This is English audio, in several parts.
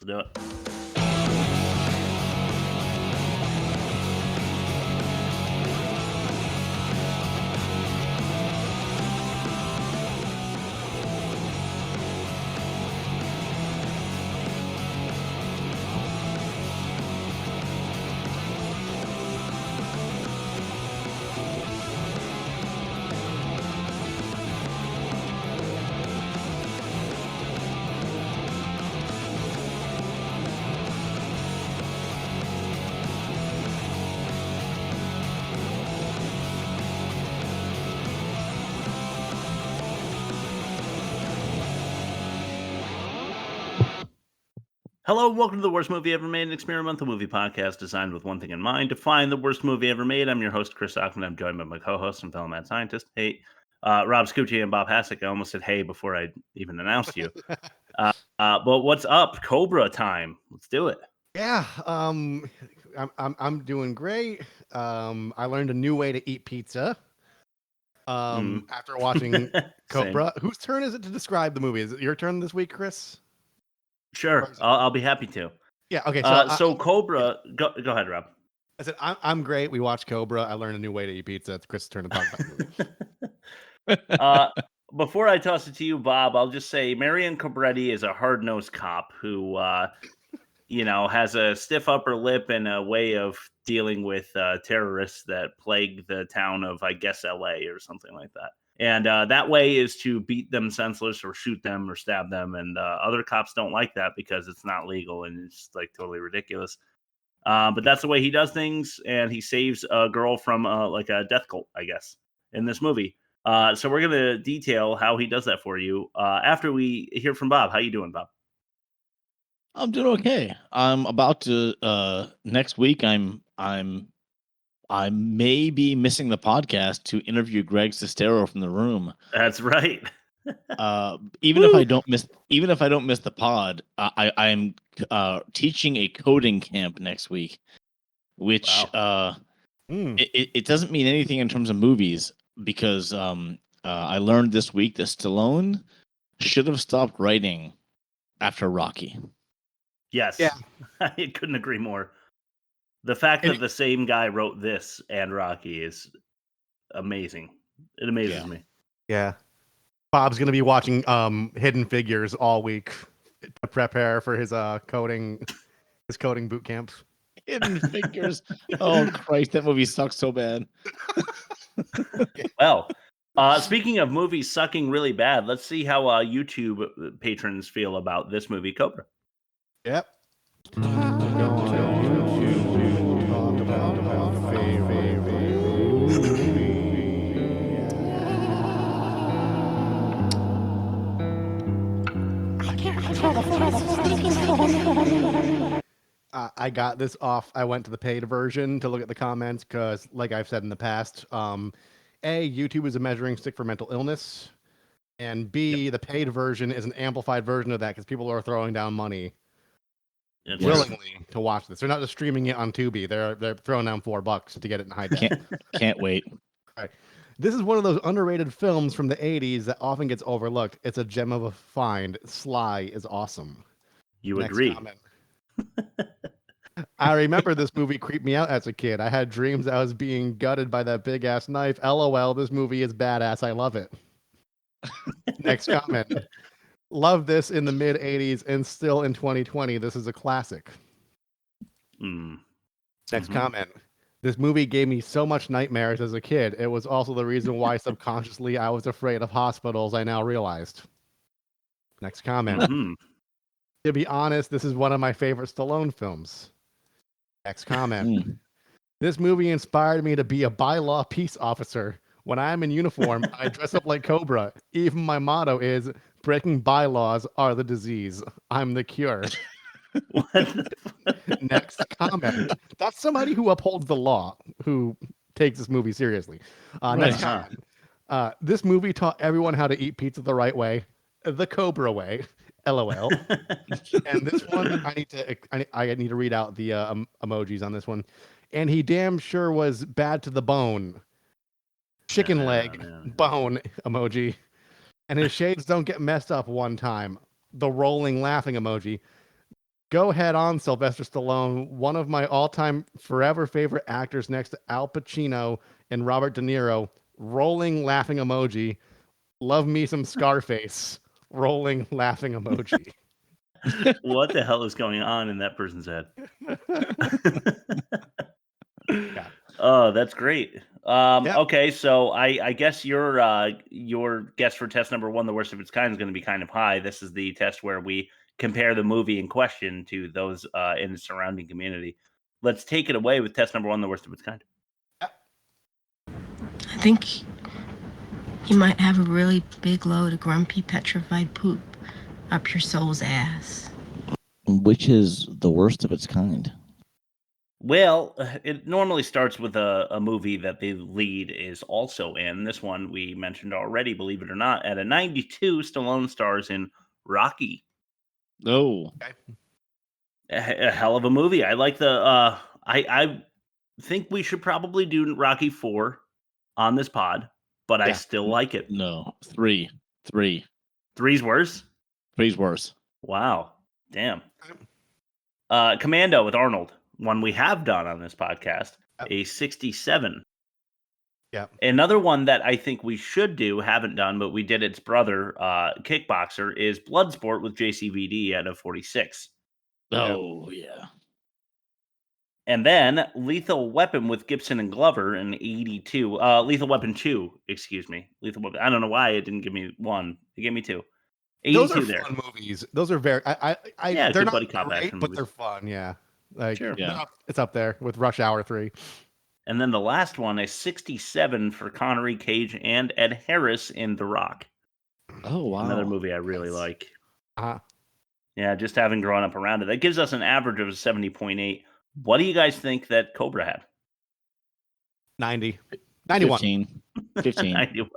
do it. Hello, and welcome to the Worst Movie Ever Made, an experimental movie podcast designed with one thing in mind, to find the worst movie ever made. I'm your host, Chris Ockman. I'm joined by my co-host and fellow mad scientist, Rob Scucci and Bob Hassick. I almost said hey before I even announced you. But what's up? Cobra time. Let's do it. Yeah, I'm doing great. I learned a new way to eat pizza. After watching Cobra. Whose turn is it to describe the movie? Is it your turn this week, Chris? Sure, I'll be happy to. Yeah. Okay. So Cobra. Go ahead, Rob. I said I'm great. We watched Cobra. I learned a new way to eat pizza. It's Chris' turn to talk about the movie. Before I toss it to you, Bob, I'll just say Marion Cobretti is a hard-nosed cop who, has a stiff upper lip and a way of dealing with terrorists that plague the town of, I guess, L.A. or something like that. And that way is to beat them senseless or shoot them or stab them. And other cops don't like that because it's not legal and it's like totally ridiculous. But that's the way he does things. And he saves a girl from like a death cult, I guess, in this movie. So we're going to detail how he does that for you after we hear from Bob. How you doing, Bob? I'm doing okay. I'm about to next week. I may be missing the podcast to interview Greg Sestero from The Room. That's right. Even if I don't miss the pod, I am teaching a coding camp next week, which it doesn't mean anything in terms of movies because I learned this week that Stallone should have stopped writing after Rocky. Yes. Yeah. I couldn't agree more. The fact that the same guy wrote this and Rocky is amazing. It amazes me. Yeah. Bob's going to be watching Hidden Figures all week to prepare for his coding boot camp. Hidden Figures. Oh, Christ. That movie sucks so bad. Well, speaking of movies sucking really bad, let's see how YouTube patrons feel about this movie, Cobra. Yep. I got this off. I went to the paid version to look at the comments because, like I've said in the past, YouTube is a measuring stick for mental illness, and B, the paid version is an amplified version of that because people are throwing down money willingly to watch this. They're not just streaming it on Tubi. They're throwing down $4 to get it in high def. Can't wait. All right. This is one of those underrated films from the 80s that often gets overlooked. It's a gem of a find. Sly is awesome. You agree. Comment. I remember this movie creeped me out as a kid. I had dreams I was being gutted by that big ass knife. LOL, this movie is badass. I love it. Next comment. Love this in the mid 80s and still in 2020. This is a classic. Next comment. This movie gave me so much nightmares as a kid. It was also the reason why subconsciously I was afraid of hospitals, I now realized. Next comment. To be honest, this is one of my favorite Stallone films. Next comment. This movie inspired me to be a bylaw peace officer. When I'm in uniform, I dress up like Cobra. Even my motto is, breaking bylaws are the disease. I'm the cure. Next comment. That's somebody who upholds the law, who takes this movie seriously. Next comment. This movie taught everyone how to eat pizza the right way, the Cobra way. LOL. And this one, I need to read out the emojis on this one. And he damn sure was bad to the bone. Chicken leg bone emoji. And his shades don't get messed up one time. The rolling laughing emoji. Go head on, Sylvester Stallone, one of my all-time forever favorite actors next to Al Pacino and Robert De Niro. Rolling laughing emoji. Love me some Scarface. Rolling laughing emoji. What the hell is going on in that person's head? Yeah. Oh, that's great. Yep. Okay, so I guess your guess for test number 1, the worst of its kind, is going to be kind of high. This is the test where we compare the movie in question to those in the surrounding community. Let's take it away with test number 1, the worst of its kind. I think you might have a really big load of grumpy, petrified poop up your soul's ass. Which is the worst of its kind? Well, it normally starts with a movie that the lead is also in. This one we mentioned already, believe it or not. At a 92, Stallone stars in Rocky. Oh. A hell of a movie. I like the I think we should probably do Rocky 4 on this pod, but I still like it. No, 3. 3's worse? 3's worse. Wow. Damn. Commando with Arnold, one we have done on this podcast, a 67. Yeah. Another one that I think we should do, haven't done, but we did its brother, Kickboxer, is Bloodsport with JCVD at a 46. Oh, yeah. And then Lethal Weapon with Gibson and Glover in 82. Lethal Weapon 2, excuse me. Lethal Weapon. I don't know why it didn't give me 1. It gave me 2. 82 Those are there. fun movies. Those are very. Yeah, they're good not buddy cop great, action but movies. they're fun. Yeah, like Sure. Yeah. it's up there with Rush Hour 3. And then the last one, a 67 for Connery, Cage, and Ed Harris in The Rock. Oh, wow. Another movie I really like. Uh-huh. Yeah, just having grown up around it. That gives us an average of a 70.8. What do you guys think that Cobra had? 90. 91. 15. 91.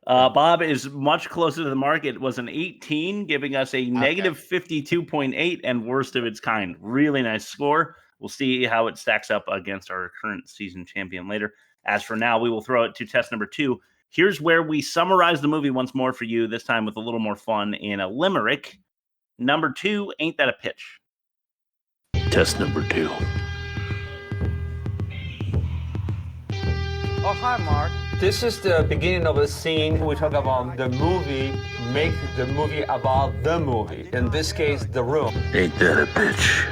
Bob is much closer to the mark. It was an 18, giving us a negative 52.8 and worst of its kind. Really nice score. We'll see how it stacks up against our current season champion later. As for now, we will throw it to test number 2. Here's where we summarize the movie once more for you, this time with a little more fun in a limerick. Number 2, Ain't That a Pitch? Test number 2. Oh, hi, Mark. This is the beginning of a scene. We talk about the movie, make the movie about the movie. In this case, The Room. Ain't that a bitch?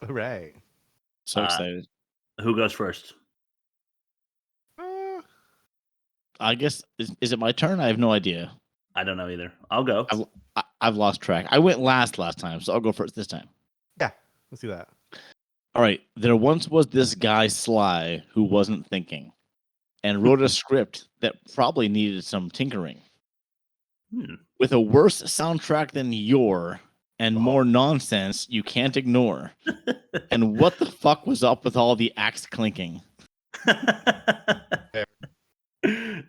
Hooray. So excited. Who goes first? I guess, is it my turn? I have no idea. I don't know either. I'll go. I've lost track. I went last time, so I'll go first this time. Yeah, let's do that. All right. There once was this guy, Sly, who wasn't thinking and wrote a script that probably needed some tinkering. With a worse soundtrack than your and more nonsense you can't ignore. And what the fuck was up with all the axe clinking?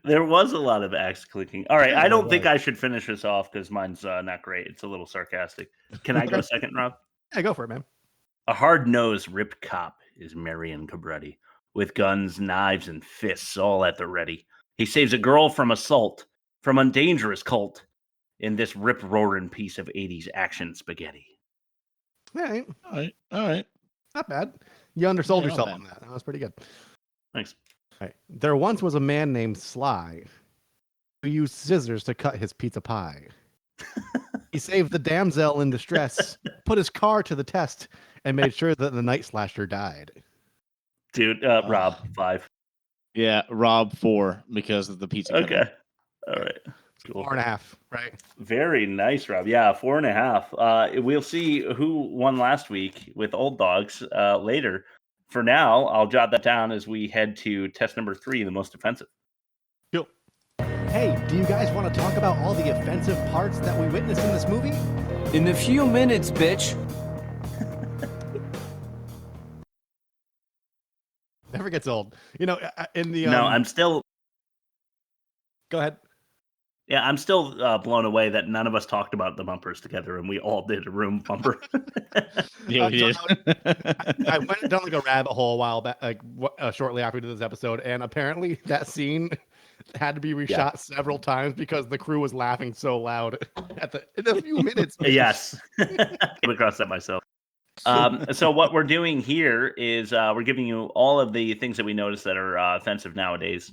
There was a lot of axe clicking. All right, I don't think I should finish this off because mine's not great. It's a little sarcastic. Can I go second, Rob? Yeah, go for it, man. A hard-nosed, ripped cop is Marion Cobretti, with guns, knives, and fists all at the ready. He saves a girl from assault, from a dangerous cult, in this rip-roaring piece of 80s action spaghetti. Yeah, All right. not bad. You undersold Yeah, yourself not on that. That was pretty good. Thanks. All right. There once was a man named Sly who used scissors to cut his pizza pie. He saved the damsel in distress, put his car to the test, and made sure that the night slasher died. Dude, Rob, 5. Yeah, Rob 4 because of the pizza. Okay. cutting. All right. Cool. 4.5, right? Very nice, Rob. Yeah, 4.5. We'll see who won last week with Old Dogs later. For now, I'll jot that down as we head to test number 3, the most offensive. Cool. Hey, do you guys want to talk about all the offensive parts that we witnessed in this movie? In a few minutes, bitch. Never gets old. You know, in the... No, I'm still... Go ahead. Yeah, I'm still blown away that none of us talked about the bumpers together and we all did a room bumper. Yeah, we did. I went down like a rabbit hole a while back, like shortly after we did this episode, and apparently that scene had to be reshot several times because the crew was laughing so loud in a few minutes. Yes. Came across that myself. So what we're doing here is we're giving you all of the things that we notice that are offensive nowadays.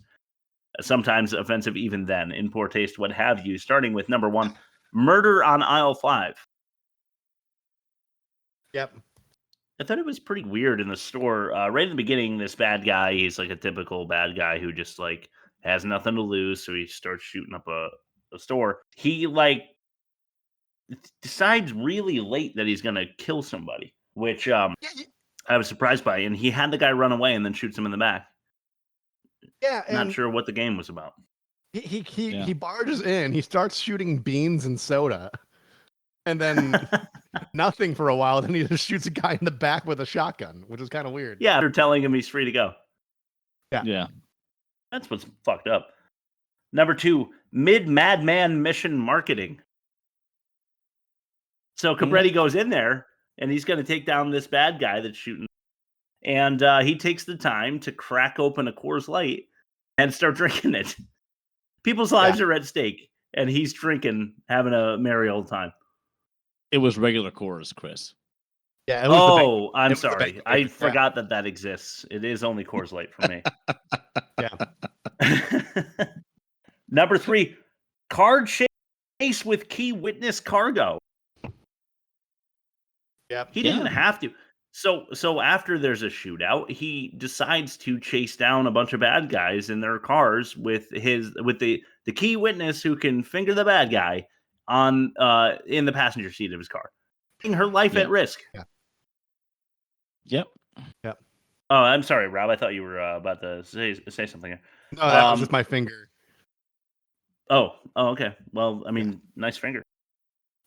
Sometimes offensive even then, in poor taste, what have you. Starting with number 1, murder on aisle 5. Yep. I thought it was pretty weird in the store. Right in the beginning, this bad guy, he's like a typical bad guy who just like has nothing to lose, so he starts shooting up a store. He like decides really late that he's gonna kill somebody, which I was surprised by, and he had the guy run away and then shoots him in the back. Yeah, Not sure what the game was about. He barges in, he starts shooting beans and soda, and then nothing for a while. Then he just shoots a guy in the back with a shotgun, which is kind of weird. Yeah, they're telling him he's free to go. Yeah. That's what's fucked up. Number 2, Mid-madman-mission marketing. So Cabretti goes in there, and he's going to take down this bad guy that's shooting. And he takes the time to crack open a Coors Light and start drinking it. People's lives are at stake, and he's drinking, having a merry old time. It was regular Coors, Chris. Yeah. I'm sorry. I forgot that exists. It is only Coors Light for me. Yeah. Number 3, car chase with key witness cargo. Yep. He didn't have to. So after there's a shootout, he decides to chase down a bunch of bad guys in their cars with the key witness who can finger the bad guy on in the passenger seat of his car, putting her life at risk. Yeah. Yep. Yep. Oh, I'm sorry, Rob. I thought you were about to say something. No, that was just my finger. Oh, okay. Well, I mean, nice finger.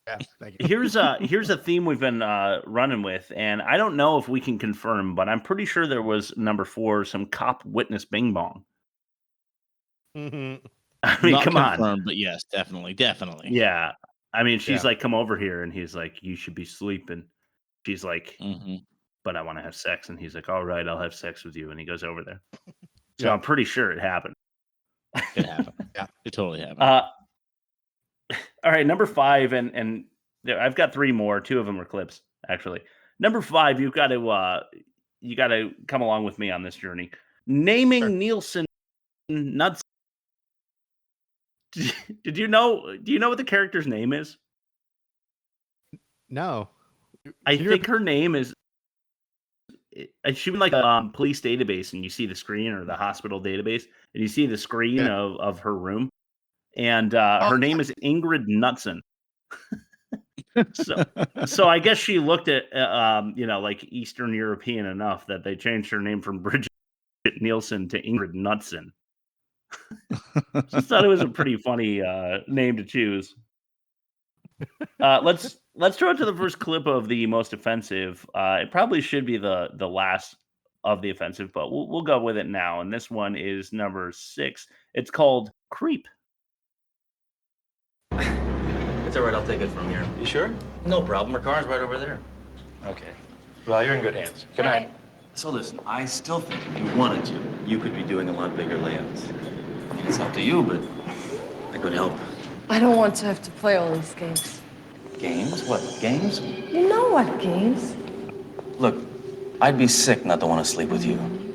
Yeah, thank you. Here's a theme we've been running with, and I don't know if we can confirm, but I'm pretty sure there was number 4, some cop witness bing-bong. Mm-hmm. I mean, Not come confirmed, on. but yes, definitely. Yeah. I mean, she's like, come over here, and he's like, you should be sleeping. She's like, but I want to have sex, and he's like, all right, I'll have sex with you, and he goes over there. So I'm pretty sure it happened. It happened. Yeah, it totally happened. All right, number 5, and I've got 3 more. 2 of them are clips, actually. Number 5, you got to come along with me on this journey. Naming Nielsen nuts. Did you know? Do you know what the character's name is? No. I think her name is. She was like a police database, and you see the screen, or the hospital database, and you see the screen of her room. And her name is Ingrid Knudsen. so I guess she looked at like Eastern European enough that they changed her name from Bridget Nielsen to Ingrid Knudsen. Just thought it was a pretty funny name to choose. Let's throw it to the first clip of the most offensive. It probably should be the last of the offensive, but we'll go with it now. And this one is number 6. It's called Creep. It's all right, I'll take it from here. You sure? No problem. Her car's right over there. Okay. Well, you're in good hands. Good night. So listen, I still think if you wanted to, you could be doing a lot bigger layouts. I mean, it's up to you, but I could help. I don't want to have to play all these games. Games? What, games? You know what games? Look, I'd be sick not to want to sleep with you.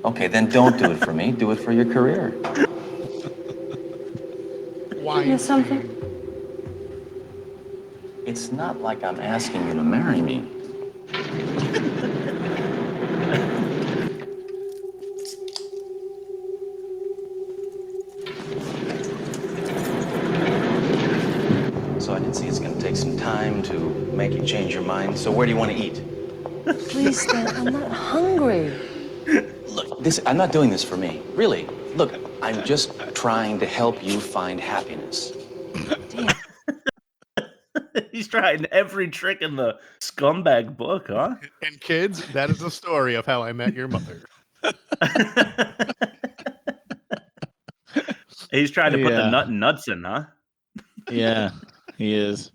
Okay, then don't do it for me. Do it for your career. Why? You know something? It's not like I'm asking you to marry me. So I can see it's going to take some time to make you change your mind. So where do you want to eat? Please, Stan, I'm not hungry. Look, I'm not doing this for me. Really. Look, I'm just trying to help you find happiness. Damn. He's trying every trick in the scumbag book, huh? And kids, that is the story of how I met your mother. He's trying to put the nut in nuts in, huh? Yeah, he is.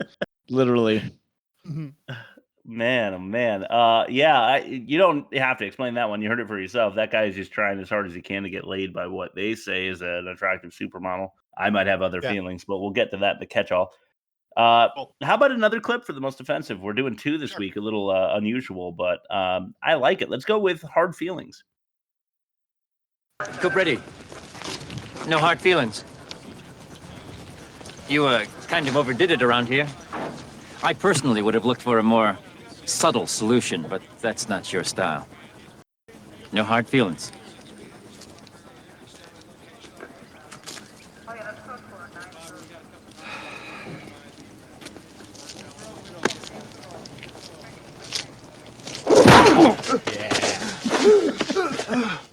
Literally. Man, oh man. Yeah, you don't have to explain that one. You heard it for yourself. That guy is just trying as hard as he can to get laid by what they say is an attractive supermodel. I might have other feelings, but we'll get to that in the catch-all. How about another clip for the most offensive? We're doing 2 this week, a little unusual, but I like it. Let's go with hard feelings. Cobretti, no hard feelings. You kind of overdid it around here. I personally would have looked for a more subtle solution, but that's not your style. No hard feelings.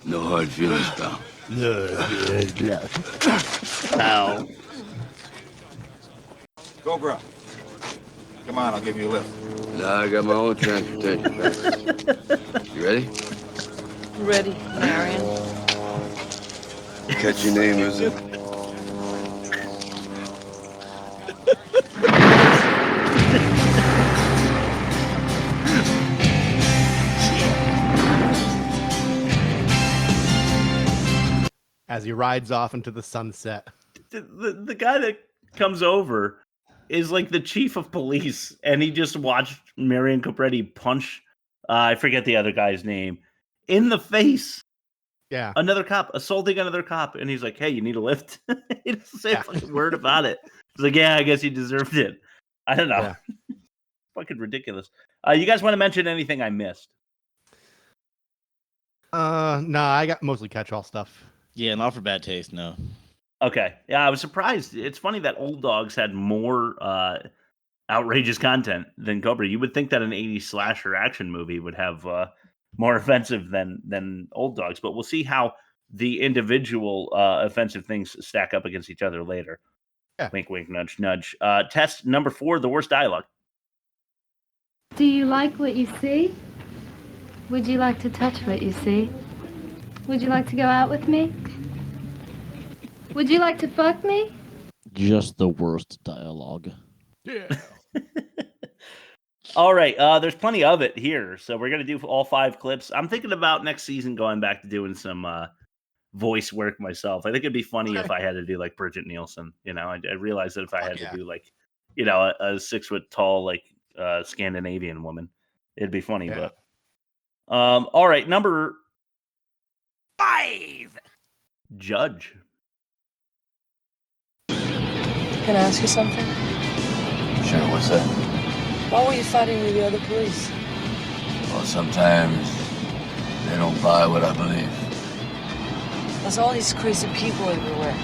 No hard feelings, pal. Ow. Cobra. Come on, I'll give you a lift. Nah, I got my own transportation. You ready? Ready, Marion. Catch your name, is it? As he rides off into the sunset. The guy that comes over is like the chief of police, and he just watched Marion Cobretti punch, I forget the other guy's name, in the face. Yeah. Another cop, assaulting another cop, and he's like, hey, you need a lift? He doesn't say a fucking word about it. He's like, yeah, I guess he deserved it. I don't know. Yeah. Fucking ridiculous. You guys want to mention anything I missed? No, I got mostly catch-all stuff. Yeah, not for bad taste, no. Okay. Yeah, I was surprised. It's funny that Old Dogs had more outrageous content than Cobra. You would think that an 80s slasher action movie would have more offensive than Old Dogs, but we'll see how the individual offensive things stack up against each other later. Yeah. Wink, wink, nudge, nudge. Test number 4, the worst dialogue. Do you like what you see? Would you like to touch what you see? Would you like to go out with me? Would you like to fuck me? Just the worst dialogue. Yeah. All right. There's plenty of it here. So we're going to do all 5 clips. I'm thinking about next season going back to doing some voice work myself. I think it'd be funny if I had to do like Bridget Nielsen. You know, I realized that if I had to do like, you know, a 6 foot tall, like Scandinavian woman, it'd be funny. Yeah. But all right. Number 5, Judge. Can I ask you something? Sure, what's that? Why were you fighting with the other police? Well, sometimes they don't buy what I believe. There's all these crazy people everywhere.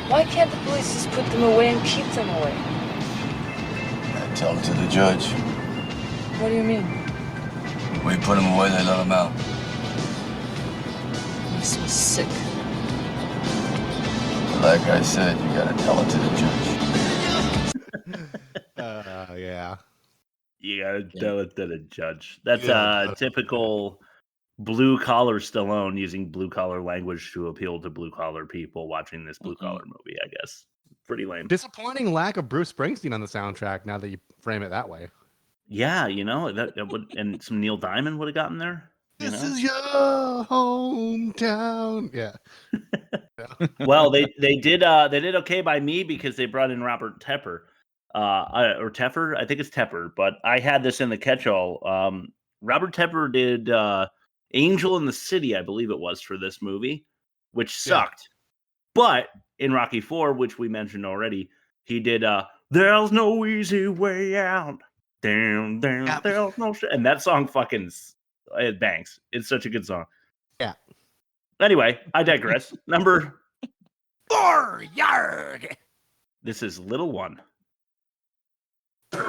Why can't the police just put them away and keep them away? I tell it to the judge. What do you mean? We put them away, they let them out. You're so sick. Like I said, you gotta tell it to the judge. Yeah. You gotta tell it to the judge. That's typical blue-collar Stallone using blue-collar language to appeal to blue-collar people watching this blue-collar movie, I guess. Pretty lame. Disappointing lack of Bruce Springsteen on the soundtrack now that you frame it that way. Yeah, you know, that would, and some Neil Diamond would have gotten there. This is your hometown. Yeah. Well, they did okay by me because they brought in Robert Tepper. Or Teffer, I think it's Tepper, but I had this in the catch-all. Robert Tepper did Angel in the City, I believe it was, for this movie, which sucked. But in Rocky IV, which we mentioned already, he did There's No Easy Way Out. Down, there's no and that song fucking it bangs. It's such a good song. Yeah. Anyway, I digress. Number 4, Yarg. This is Little One. You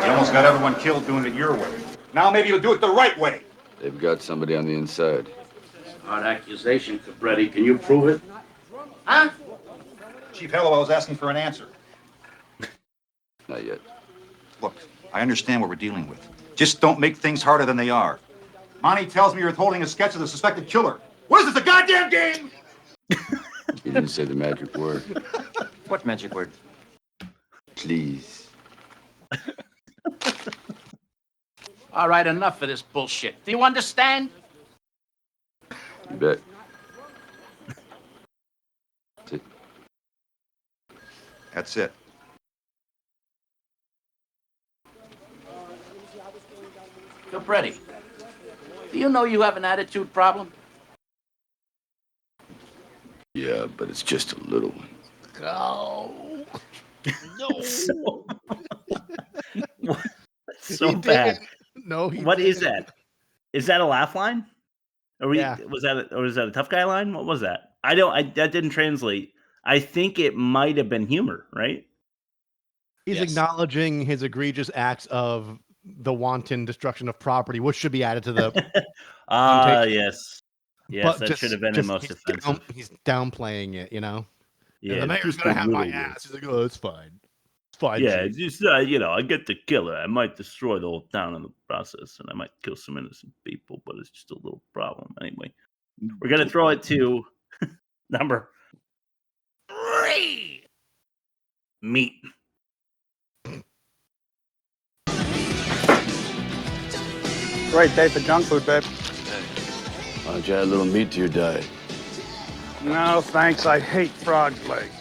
almost got everyone killed doing it your way. Now maybe you'll do it the right way. They've got somebody on the inside. Hard accusation, Cobretti. Can you prove it? Huh? Chief Hallowell was asking for an answer. Not yet. Look, I understand what we're dealing with. Just don't make things harder than they are. Monty tells me you're holding a sketch of the suspected killer. What is this, a goddamn game? You didn't say the magic word. What magic word? Please. All right, enough of this bullshit. Do you understand? You bet. That's it. That's it. Cabretti, do you know you have an attitude problem? Yeah, but it's just a little one. Oh. No. So bad. No, What is that? Is that a laugh line? Yeah. Was that a tough guy line? What was that? That didn't translate. I think it might have been humor, right? He's acknowledging his egregious acts of the wanton destruction of property, which should be added to the. Yes. Yes, that should have been the most offensive. He's downplaying it, you know. Yeah, the mayor's gonna have my ass. He's like, oh, it's fine. It's fine. Yeah, just I get the killer. I might destroy the whole town in the process, and I might kill some innocent people, but it's just a little problem anyway. We're gonna throw it to number 3. Meat. Great day for junk food, babe. Why don't you add a little meat to your diet? No, thanks. I hate frog legs.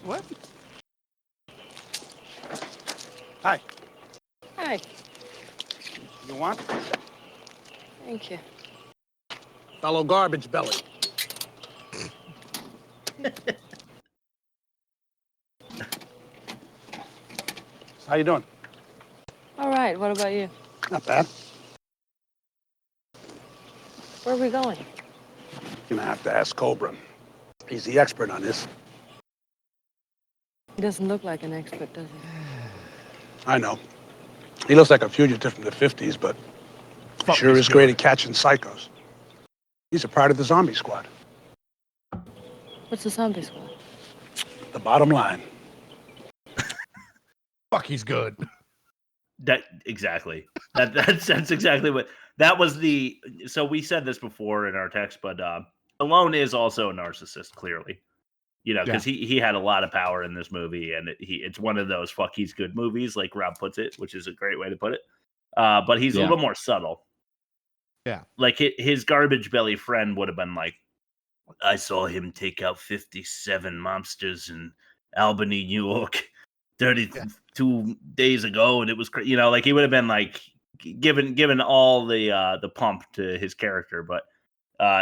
What? Hi. Hi. You want? Thank you. Fellow garbage belly. How you doing? All right, what about you? Not bad. Where are we going? You're gonna have to ask Cobra. He's the expert on this. He doesn't look like an expert, does he? I know. He looks like a fugitive from the 50s, but sure is great at catching psychos. He's a part of the zombie squad. What's the zombie squad? The bottom line. Fuck, he's good. That's exactly what that was. So we said this before in our text, but Stallone is also a narcissist, clearly, because he had a lot of power in this movie, and it's one of those fuck he's good movies, like Rob puts it, which is a great way to put it. But he's a little more subtle. Yeah, like his garbage belly friend would have been like, I saw him take out 57 mobsters in Albany, New York, 32 days ago, and it was crazy. Like he would have been like given all the pump to his character, but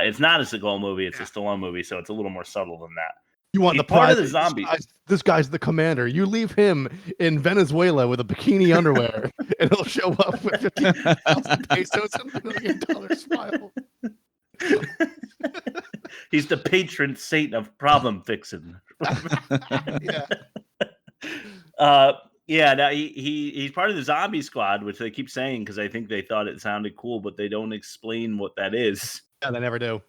it's not a Seagal movie; it's a Stallone movie, so it's a little more subtle than that. You want He's the part of private the zombie? This guy's the commander. You leave him in Venezuela with a bikini underwear, and he'll show up with 50,000 pesos and $1 million file. He's the patron saint of problem fixing. Now he's part of the zombie squad, which they keep saying because I think they thought it sounded cool, but they don't explain what that is. Yeah, they never do.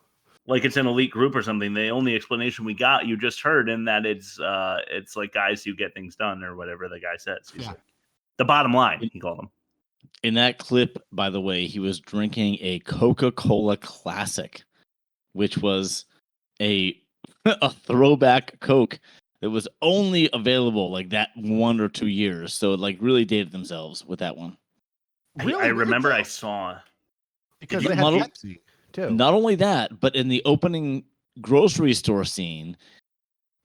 Like it's an elite group or something. The only explanation we got, you just heard, in that it's like guys who get things done or whatever the guy says. Yeah. The bottom line, he called them. In that clip, by the way, he was drinking a Coca-Cola Classic, which was a throwback Coke that was only available like that 1 or 2 years. So it like really dated themselves with that one. I remember I saw because they had Pepsi too. Not only that, but in the opening grocery store scene,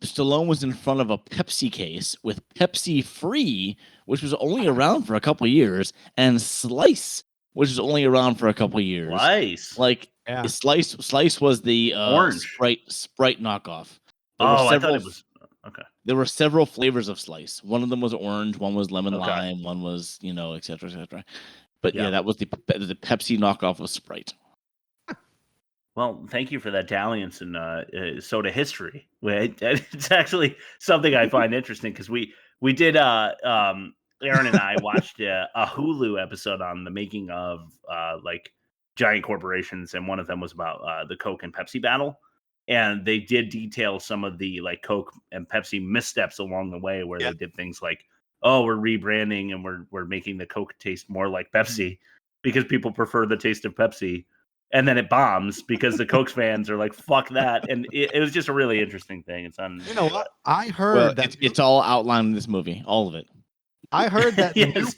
Stallone was in front of a Pepsi case with Pepsi Free, which was only around for a couple of years, and Slice, which was only around for a couple of years. Slice, like Slice was the orange Sprite knockoff. I thought it was okay. There were several flavors of Slice. One of them was orange, one was lemon lime, one was et cetera, et cetera. But yeah, that was the Pepsi knockoff of Sprite. Well, thank you for that dalliance in soda history. It's actually something I find interesting because we did Aaron and I watched a Hulu episode on the making of like giant corporations, and one of them was about the Coke and Pepsi battle, and they did detail some of the like Coke and Pepsi missteps along the way, where they did things like, oh, we're rebranding and we're making the Coke taste more like Pepsi because people prefer the taste of Pepsi. And then it bombs because the Coke fans are like, fuck that. And it was just a really interesting thing. It's on. You know what? I heard that it's all outlined in this movie, all of it. I heard that Yes.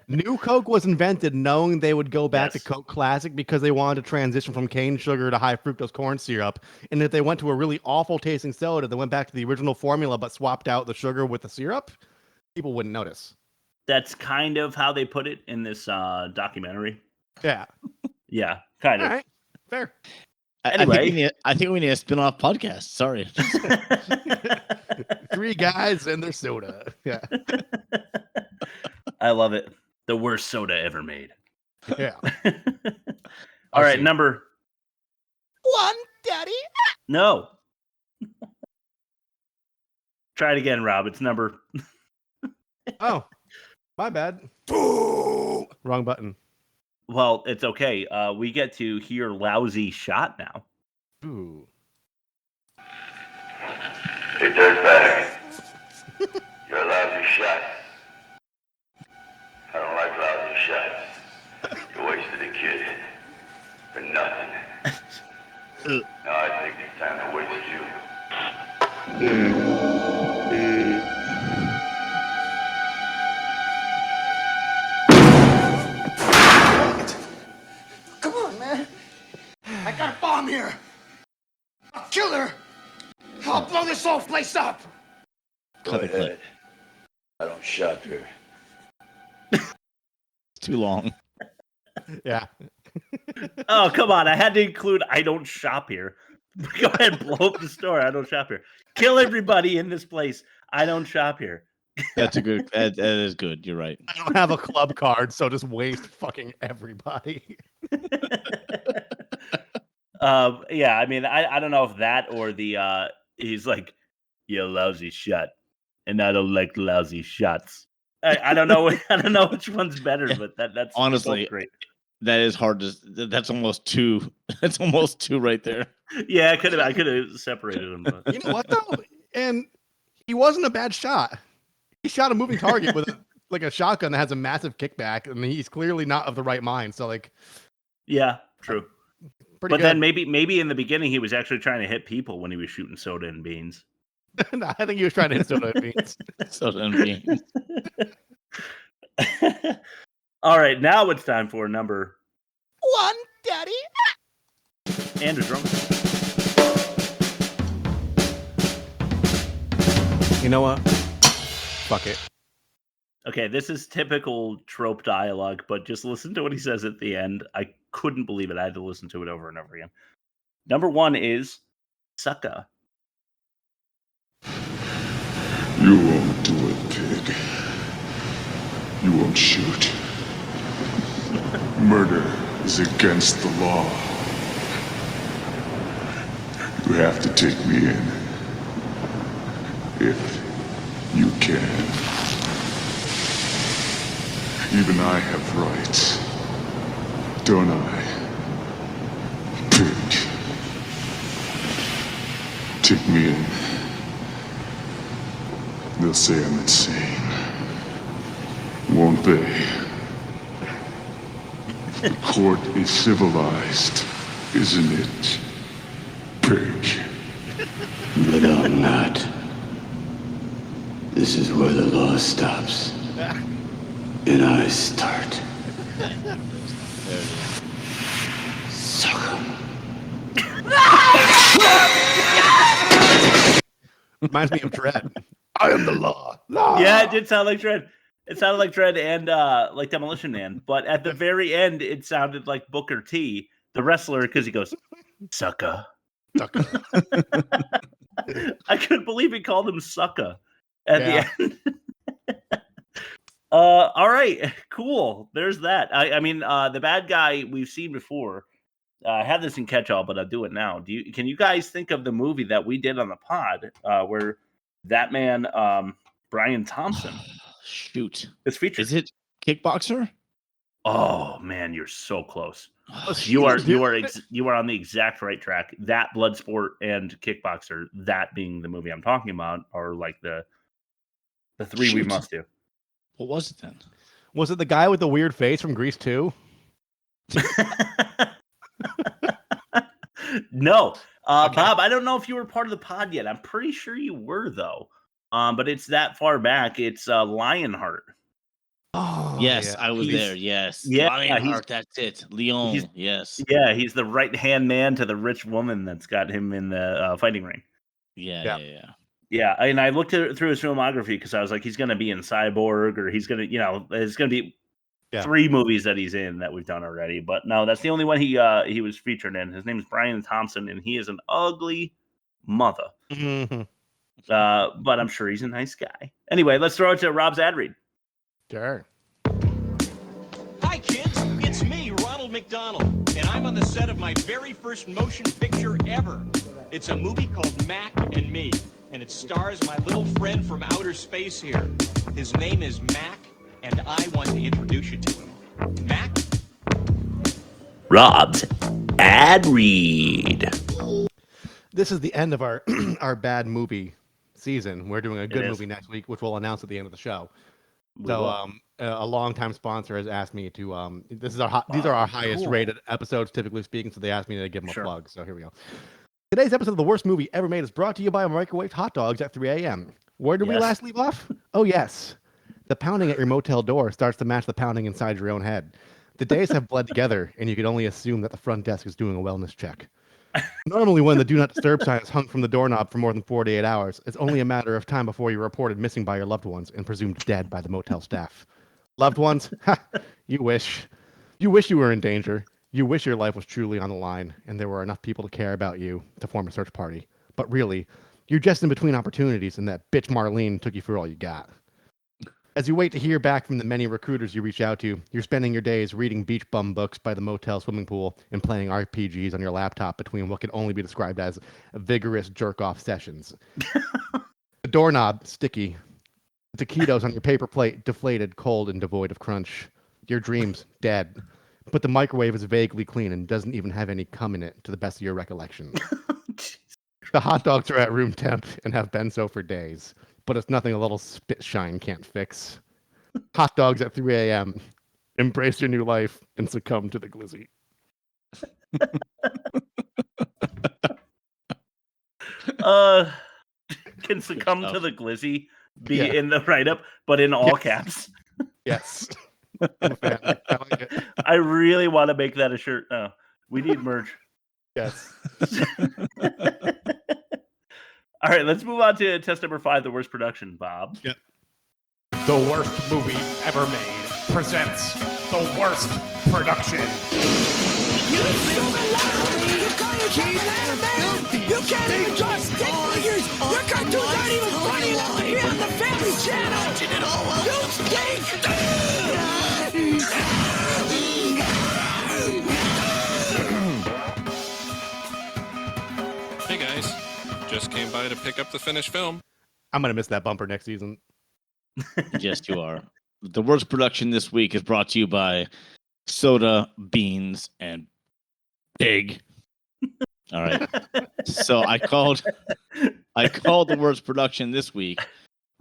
New Coke was invented knowing they would go back to Coke Classic because they wanted to transition from cane sugar to high fructose corn syrup. And if they went to a really awful tasting soda that went back to the original formula but swapped out the sugar with the syrup, people wouldn't notice. That's kind of how they put it in this documentary. Yeah. Yeah, kind of. All right. Fair. Anyway. I think we need a spin-off podcast. Sorry. 3 guys and their soda. Yeah. I love it. The worst soda ever made. Yeah. All right, number 1, Daddy. No. Try it again, Rob. It's number. Oh, my bad. Wrong button. Well, it's okay. We get to hear Lousy Shot now. Ooh. Hey, dirtbag. You're a lousy shot. I don't like lousy shots. You wasted a kid. For nothing. Now I think it's time to waste you. Come on, man. I got a bomb here. A killer. I'll blow this whole place up. Go ahead. I don't shop here. Too long. Yeah. Oh, come on. I had to include I don't shop here. Go ahead and blow up the store. I don't shop here. Kill everybody in this place. I don't shop here. That's a good. That is good. You're right. I don't have a club card, so just waste fucking everybody. Yeah, I mean, I don't know if that or the he's like, you lousy shot, and I don't like lousy shots. I don't know. I don't know which one's better, but that's honestly great. That is hard to. That's almost 2. That's almost 2 right there. Yeah, I could have separated them. But. You know what though? And he wasn't a bad shot. He shot a moving target with like a shotgun that has a massive kickback, and he's clearly not of the right mind. So like, yeah, true. But good. then maybe in the beginning he was actually trying to hit people when he was shooting soda and beans. No, I think he was trying to hit soda and beans. Soda and beans. All right, now it's time for number 1, Daddy. And a drunk. You know what? Fuck it. Okay, this is typical trope dialogue, but just listen to what he says at the end. I couldn't believe it. I had to listen to it over and over again. Number 1 is sucker. You won't do it, pig. You won't shoot. Murder is against the law. You have to take me in. If you can. Even I have rights. Don't I? Pig. Take me in. They'll say I'm insane. Won't they? The court is civilized, isn't it? Pig. But I'm not. This is where the law stops. And I start. Suck 'em. Reminds me of Dredd. I am the law. Yeah, it did sound like Dredd. It sounded like Dredd and like Demolition Man, but at the very end, it sounded like Booker T, the wrestler, because he goes, "Sucker." Sucker. I couldn't believe he called him Sucker at the end. All right, cool. There's that. I mean, the bad guy we've seen before. I had this in catch-all, but I'll do it now. Can you guys think of the movie that we did on the pod where that man, Brian Thompson, shoot, is featured? Is it Kickboxer? Oh man, you're so close. You are on the exact right track. That Bloodsport and Kickboxer, that being the movie I'm talking about, are like the 3 we must do. What was it then? Was it the guy with the weird face from Grease 2? No. Bob, I don't know if you were part of the pod yet. I'm pretty sure you were, though. But it's that far back. It's Lionheart. Oh, yes, yeah. I was there. Yes, Yeah, Lionheart. That's it. Leon. Yes. Yeah, he's the right-hand man to the rich woman that's got him in the fighting ring. Yeah. Yeah, and I looked through his filmography because I was like, he's going to be in Cyborg, or he's going to, there's going to be 3 movies that he's in that we've done already. But no, that's the only one he was featured in. His name is Brian Thompson, and he is an ugly mother. Mm-hmm. But I'm sure he's a nice guy. Anyway, let's throw it to Rob's ad read. Sure. Hi, kids. It's me, Ronald McDonald, and I'm on the set of my very first motion picture ever. It's a movie called Mac and Me, and it stars my little friend from outer space here. His name is Mac, and I want to introduce you to him. Mac? Rob's ad read. This is the end of our our bad movie season. We're doing a good movie next week, which we'll announce at the end of the show. So, a longtime sponsor has asked me to. These are our highest rated episodes, typically speaking. So they asked me to give them a plug. So here we go. Today's episode of the worst movie ever made is brought to you by microwaved hot dogs at 3 a.m. Where did we last leave off? Oh yes, the pounding at your motel door starts to match the pounding inside your own head. The days have bled together, and you can only assume that the front desk is doing a wellness check. Normally, when the do not disturb sign is hung from the doorknob for more than 48 hours, it's only a matter of time before you're reported missing by your loved ones and presumed dead by the motel staff. Loved ones? You wish. You wish you were in danger. You wish your life was truly on the line and there were enough people to care about you to form a search party. But really, you're just in between opportunities and that bitch Marlene took you for all you got. As you wait to hear back from the many recruiters you reach out to, you're spending your days reading beach bum books by the motel swimming pool and playing RPGs on your laptop between what can only be described as vigorous jerk-off sessions. The doorknob, sticky. The taquitos on your paper plate, deflated, cold, and devoid of crunch. Your dreams, dead. But the microwave is vaguely clean and doesn't even have any cum in it, to the best of your recollection. The hot dogs are at room temp and have been so for days. But it's nothing a little spit shine can't fix. Hot dogs at 3 a.m. Embrace your new life and succumb to the glizzy. Can succumb to the glizzy be in the write-up, but in all caps? Yes. I'm a fan. I like it. I really want to make that a shirt. Oh, we need merch. Yes. All right, let's move on to test number 5, the worst production, Bob. Yep. The worst movie ever made presents the worst production. You can't even draw stick figures. Your cartoons aren't even funny enough to be on the Family Channel. You did all well. You stink. Hey guys, just came by to pick up the finished film. I'm gonna miss that bumper next season. Yes, you are. The worst production this week is brought to you by Soda, Beans, and Pig. All right. So I called the worst production this week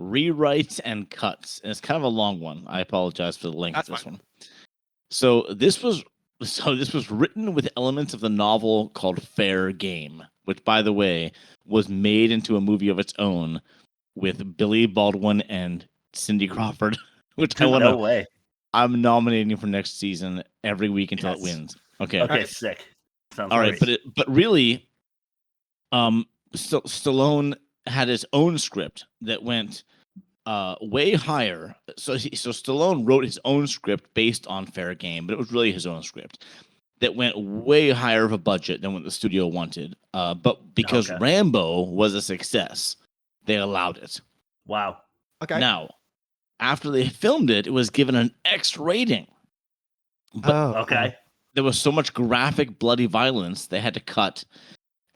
rewrites and cuts. And it's kind of a long one. I apologize for the length of this one. So this was written with elements of the novel called Fair Game, which, by the way, was made into a movie of its own with Billy Baldwin and Cindy Crawford, which No way. I'm nominating for next season every week until it wins. Okay. Okay, sick. Sounds All right, great. but really, Stallone had his own script that went way higher. So Stallone wrote his own script based on Fair Game, but it was really his own script that went way higher of a budget than what the studio wanted. But because Rambo was a success, they allowed it. Wow. Okay. Now, after they filmed it, it was given an X rating. But there was so much graphic, bloody violence they had to cut,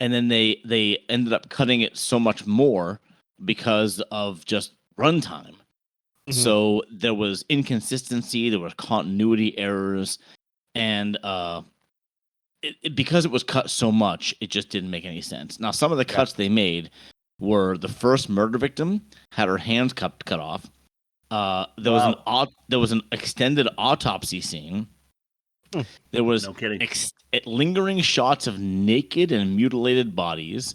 and then they ended up cutting it so much more because of just runtime. Mm-hmm. So there was inconsistency, there were continuity errors, and because it was cut so much, it just didn't make any sense. Now, some of the cuts they made were the first murder victim had her hands cut off. There was an extended autopsy scene. There was lingering shots of naked and mutilated bodies.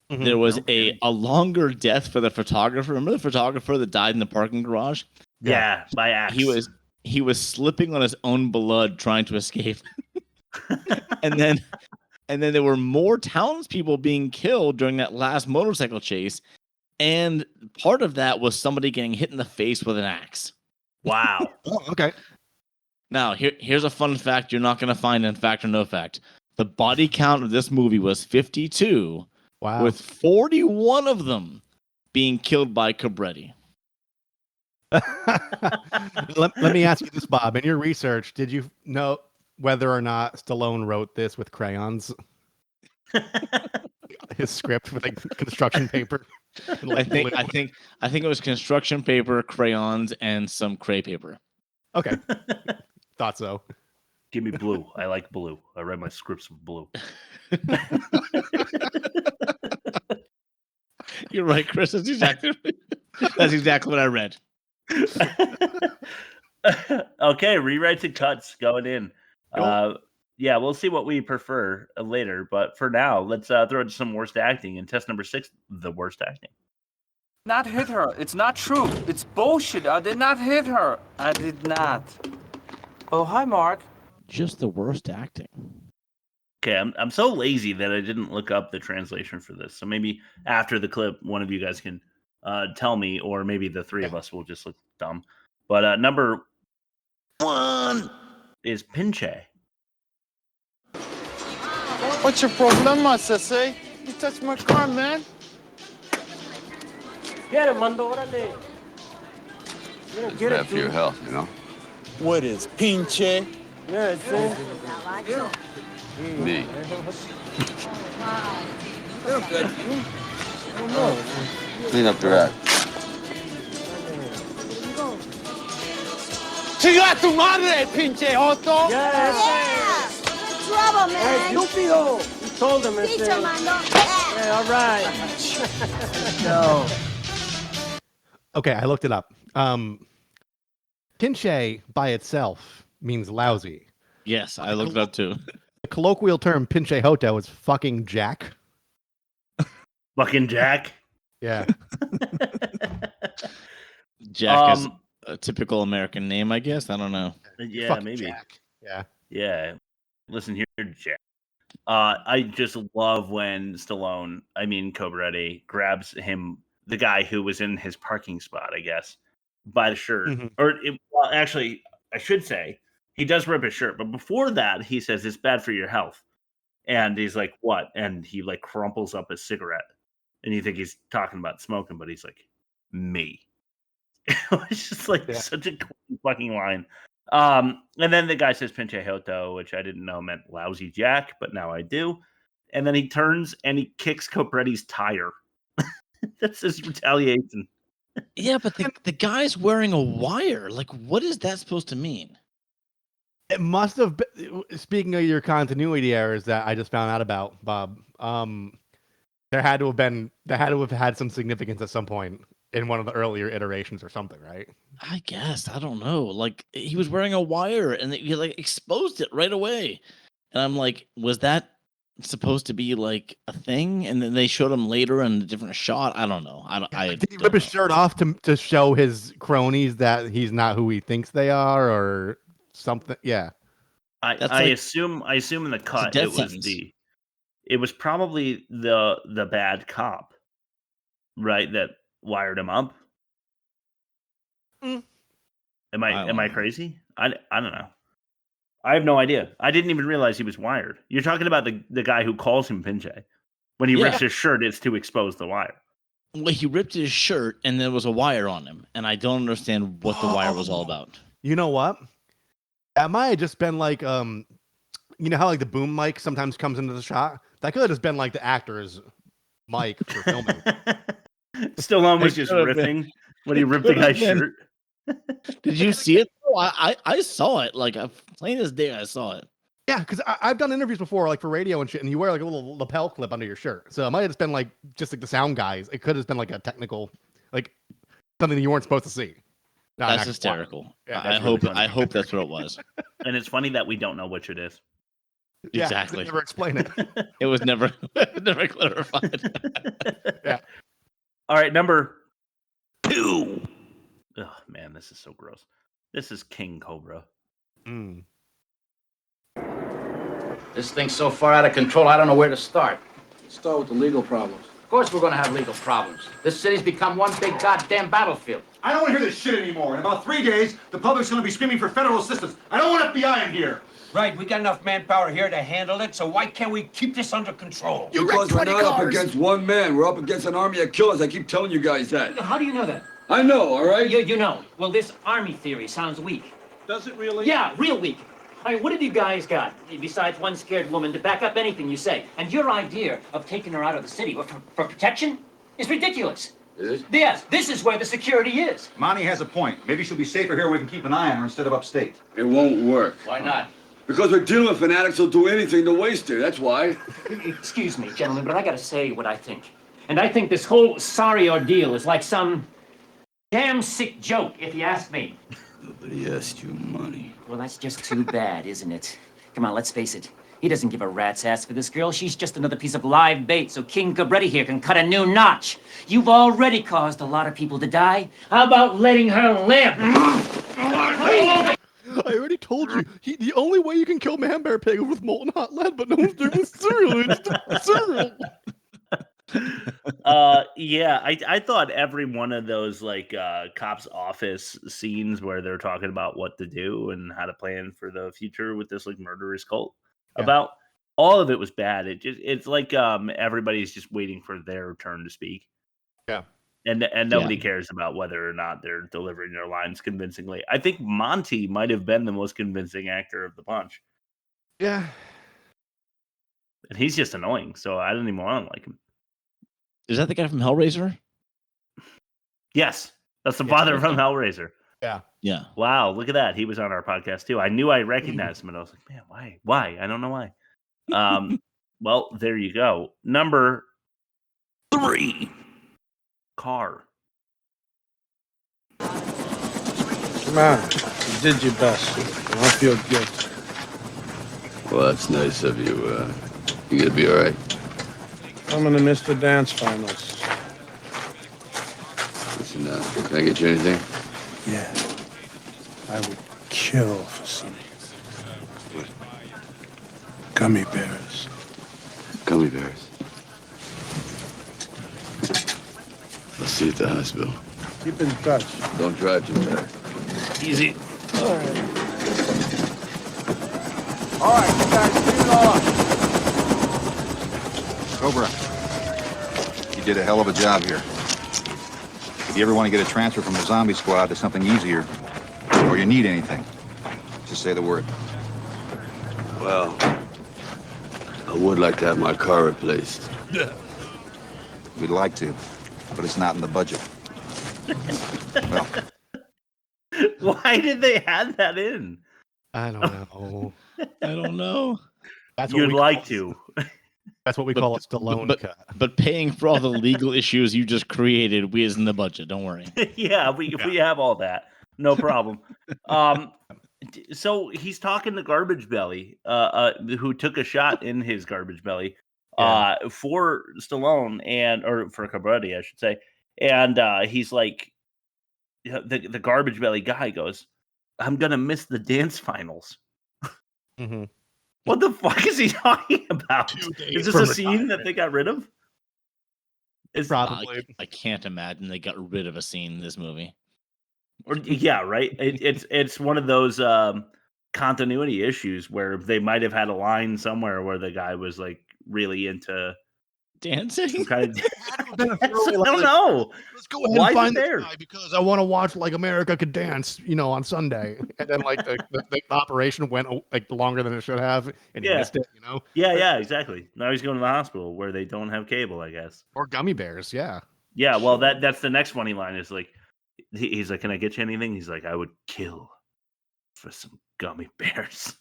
there was a longer death for the photographer. Remember the photographer that died in the parking garage? Yeah, by axe. He was slipping on his own blood trying to escape. and then there were more townspeople being killed during that last motorcycle chase. And part of that was somebody getting hit in the face with an axe. Wow. Oh, okay. Now, here's a fun fact you're not going to find in Fact or No Fact. The body count of this movie was 52, with 41 of them being killed by Cobretti. let me ask you this, Bob. In your research, did you know whether or not Stallone wrote this with crayons? His script with like construction paper. I think it was construction paper, crayons, and some cray paper. Okay. Thought so. Give me blue. I like blue. I read my scripts with blue. You're right, Chris. That's exactly what I read. Okay, rewrites and cuts going in. Yeah, we'll see what we prefer later. But for now, let's throw in some worst acting. And test number 6, the worst acting. Not hit her. It's not true. It's bullshit. I did not hit her. I did not. Oh, hi, Mark. Just the worst acting. Okay, I'm so lazy that I didn't look up the translation for this. So maybe after the clip, one of you guys can tell me, or maybe the three of us will just look dumb. But number 1 is pinche. What's your problema, Sissy? You touched my car, man. Get him, Mando. It's bad for your health, you know? What is pinche? Yeah, it's Me. You're good. Clean up your act. Chinga tu madre, pinche joto! Yeah! Trouble, man! Hey, Stupido! You told him it's Teach him, Mando. Yeah, all right. No. Okay, I looked it up. Pinche by itself means lousy. Yes, I looked it up too. The colloquial term pinche joto is fucking jack. Fucking Jack? Yeah. Jack is a typical American name, I guess. I don't know. Yeah, Fucking maybe. Jack. Yeah. Yeah. Listen here, Jack. I just love when Cobretti grabs him, the guy who was in his parking spot, I guess, by the shirt. Well, actually, I should say, he does rip his shirt. But before that, he says, it's bad for your health. And he's like, what? And he like crumples up a cigarette. And you think he's talking about smoking, but he's like, me. It's just like such a cool fucking line. And then the guy says pinche joto, which I didn't know meant lousy Jack, but now I do. And then he turns and he kicks Cobretti's tire. That's his retaliation. Yeah, but the guy's wearing a wire. Like, what is that supposed to mean? It must have been, speaking of your continuity errors that I just found out about, Bob, there had to have had some significance at some point in one of the earlier iterations or something, right? I guess. I don't know. Like, he was wearing a wire and he like exposed it right away. And I'm like, was that supposed to be like a thing? And then they showed him later in a different shot. I don't know. Did he rip his shirt off to show his cronies that he's not who he thinks they are, or something? Yeah. I assume in the cut it was probably the bad cop, right? That wired him up. Am I crazy? I don't know. I have no idea. I didn't even realize he was wired. You're talking about the guy who calls him pinche. When he rips his shirt, it's to expose the wire. Well, he ripped his shirt and there was a wire on him, and I don't understand what the wire was all about. You know what? That might have just been like, you know how like the boom mic sometimes comes into the shot? That could have just been like the actor's mic for filming. Stallone was just riffing when he ripped the guy's shirt. Did you see it? I saw it. Like, plain as day, I saw it. Yeah, because I've done interviews before, like for radio and shit, and you wear like a little lapel clip under your shirt. So it might have just been like just like the sound guys. It could have been like a technical, like something that you weren't supposed to see. That's hysterical. Yeah, I hope that's what it was. And it's funny that we don't know which it is. Exactly. They never explain it. It was never clarified. Yeah. All right, number 2. Oh man, this is so gross. This is King Cobra. This thing's so far out of control, I don't know where to start. Start with the legal problems. Of course we're gonna have legal problems. This city's become one big goddamn battlefield. I don't want to hear this shit anymore. In about 3 days, the public's going to be screaming for federal assistance. I don't want FBI in here. Right, we got enough manpower here to handle it, so why can't we keep this under control? Because we're not up against one man. We're up against an army of killers. I keep telling you guys that. How do you know that? I know, all right? You know. Well, this army theory sounds weak. Does it really? Yeah, real weak. I mean, what have you guys got, besides one scared woman, to back up anything you say? And your idea of taking her out of the city for protection is ridiculous. Is it? Yes, this is where the security is. Monty has a point. Maybe she'll be safer here where we can keep an eye on her instead of upstate. It won't work. Why not? Because we're dealing with fanatics who'll do anything to waste her. That's why. Excuse me, gentlemen, but I gotta say what I think. And I think this whole sorry ordeal is like some damn sick joke, if you ask me. Nobody asked you money. Well, that's just too bad, isn't it? Come on, let's face it. He doesn't give a rat's ass for this girl. She's just another piece of live bait, so King Cobra here can cut a new notch. You've already caused a lot of people to die. How about letting her live? I already told you. The only way you can kill Man Bear Pig is with molten hot lead, but no one's doing with cereal. It's cereal. Yeah, I thought every one of those like cops office scenes where they're talking about what to do and how to plan for the future with this like murderous cult, about all of it was bad. It's like everybody's just waiting for their turn to speak. Yeah. And nobody cares about whether or not they're delivering their lines convincingly. I think Monty might have been the most convincing actor of the bunch. Yeah. And he's just annoying, so I don't even want to like him. Is that the guy from Hellraiser? Yes, that's the father from Hellraiser. Yeah. Yeah. Wow, look at that. He was on our podcast too. I knew I recognized him, and I was like, man, why? Why? I don't know why. Well, there you go. Number 3. Car. Come on. You did your best. I feel good. Well, that's nice of you. You gonna be all right? I'm gonna miss the dance finals. Listen, can I get you anything? Yeah. I would kill for some gummy bears. Gummy bears. I'll see you at the hospital. Keep in touch. Don't drive too fast. Easy. All right. All right, you guys, leave it off. Cobra, you did a hell of a job here. If you ever want to get a transfer from the zombie squad to something easier, or you need anything, just say the word. Well, I would like to have my car replaced. We'd like to, but it's not in the budget. Well, why did they add that in? I don't know. I don't know. That's what You'd like to. That's what we call a Stallone cut. But paying for all the legal issues you just created, we is in the budget. Don't worry. Yeah, we have all that. No problem. So he's talking to Garbage Belly, who took a shot in his Garbage Belly for Stallone or for Cobra, I should say. And he's like, the Garbage Belly guy goes, "I'm gonna miss the dance finals." Mm-hmm. What the fuck is he talking about? Is this a scene that they got rid of? It's probably. I can't imagine they got rid of a scene in this movie. Or yeah, right. It's one of those continuity issues where they might have had a line somewhere where the guy was like really into dancing. Kind of, I don't know. Let's go ahead and find this guy because I want to watch like America Could Dance, on Sunday. And then like the operation went like longer than it should have, and he missed it. Yeah, exactly. Now he's going to the hospital where they don't have cable, I guess, or gummy bears. Yeah. Well, that's the next funny line is like, he's like, "Can I get you anything?" He's like, "I would kill for some gummy bears."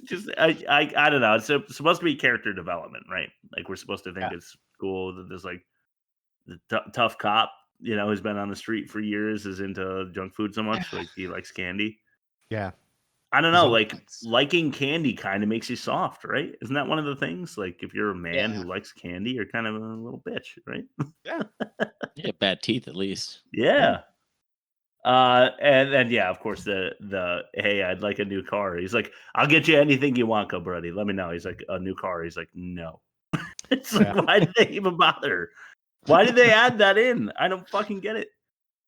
Just I don't know. It's supposed to be character development, right? Like we're supposed to think it's cool that there's like the tough cop, who's been on the street for years is into junk food so much, like he likes candy. Yeah. I don't know, like liking candy kind of makes you soft, right? Isn't that one of the things? Like if you're a man who likes candy, you're kind of a little bitch, right? Yeah. Yeah, bad teeth at least. Yeah. And then yeah, of course the hey, I'd like a new car. He's like, I'll get you anything you want, Cobra. Let me know. He's like, a new car. He's like, no. It's like, why did they even bother? Why did they add that in? I don't fucking get it.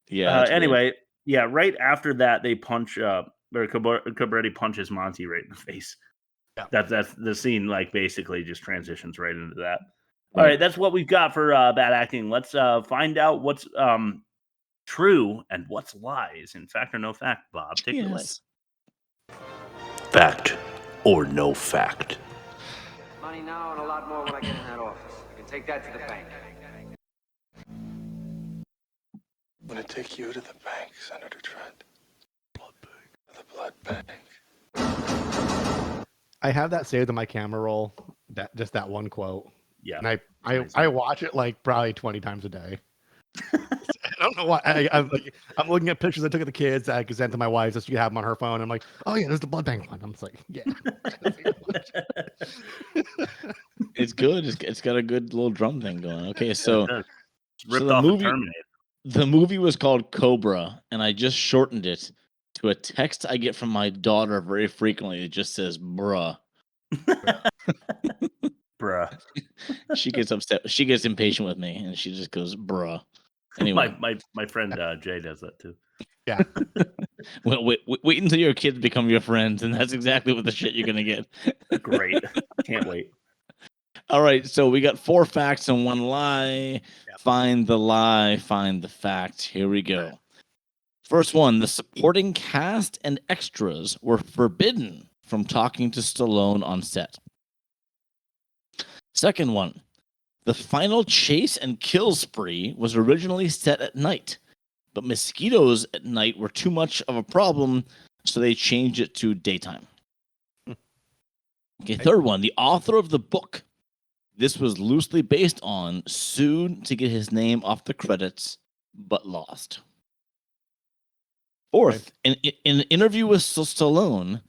Yeah. Anyway, yeah, right after that they punch or Cobra punches Monty right in the face. Yeah. That's the scene, like basically just transitions right into that. All right, that's what we've got for bad acting. Let's find out what's true and what's lies. In fact or no fact, Bob, take it away. Fact or no fact? Money now and a lot more when I get in that office. I can take that to the bank. I'm gonna take you to the bank, Senator Trent. Blood bank. The blood bank. I have that saved in my camera roll. That one quote. Yeah. And I watch it like probably 20 times a day. I don't know why. I'm looking at pictures I took of the kids that I could send to my wife just so you have them on her phone. I'm like, oh yeah, there's the blood bank one. I'm just like, yeah. It's good. It's got a good little drum thing going. Okay, so ripped the off movie. the Terminator. The movie was called Cobra, and I just shortened it to a text I get from my daughter very frequently. It just says "bruh." Bruh. She gets upset. She gets impatient with me, and she just goes "bruh." Anyway, my friend Jay does that too. Yeah. Well, wait until your kids become your friends, and that's exactly what the shit you're gonna get. Great. Can't wait. All right, so we got 4 facts and 1 lie. Yep. Find the lie, find the fact. Here we go. First one, the supporting cast and extras were forbidden from talking to Stallone on set. Second one, the final chase and kill spree was originally set at night, but mosquitoes at night were too much of a problem, so they changed it to daytime. Okay, third one, the author of the book this was loosely based on sued to get his name off the credits, but lost. Fourth, in an interview with Stallone,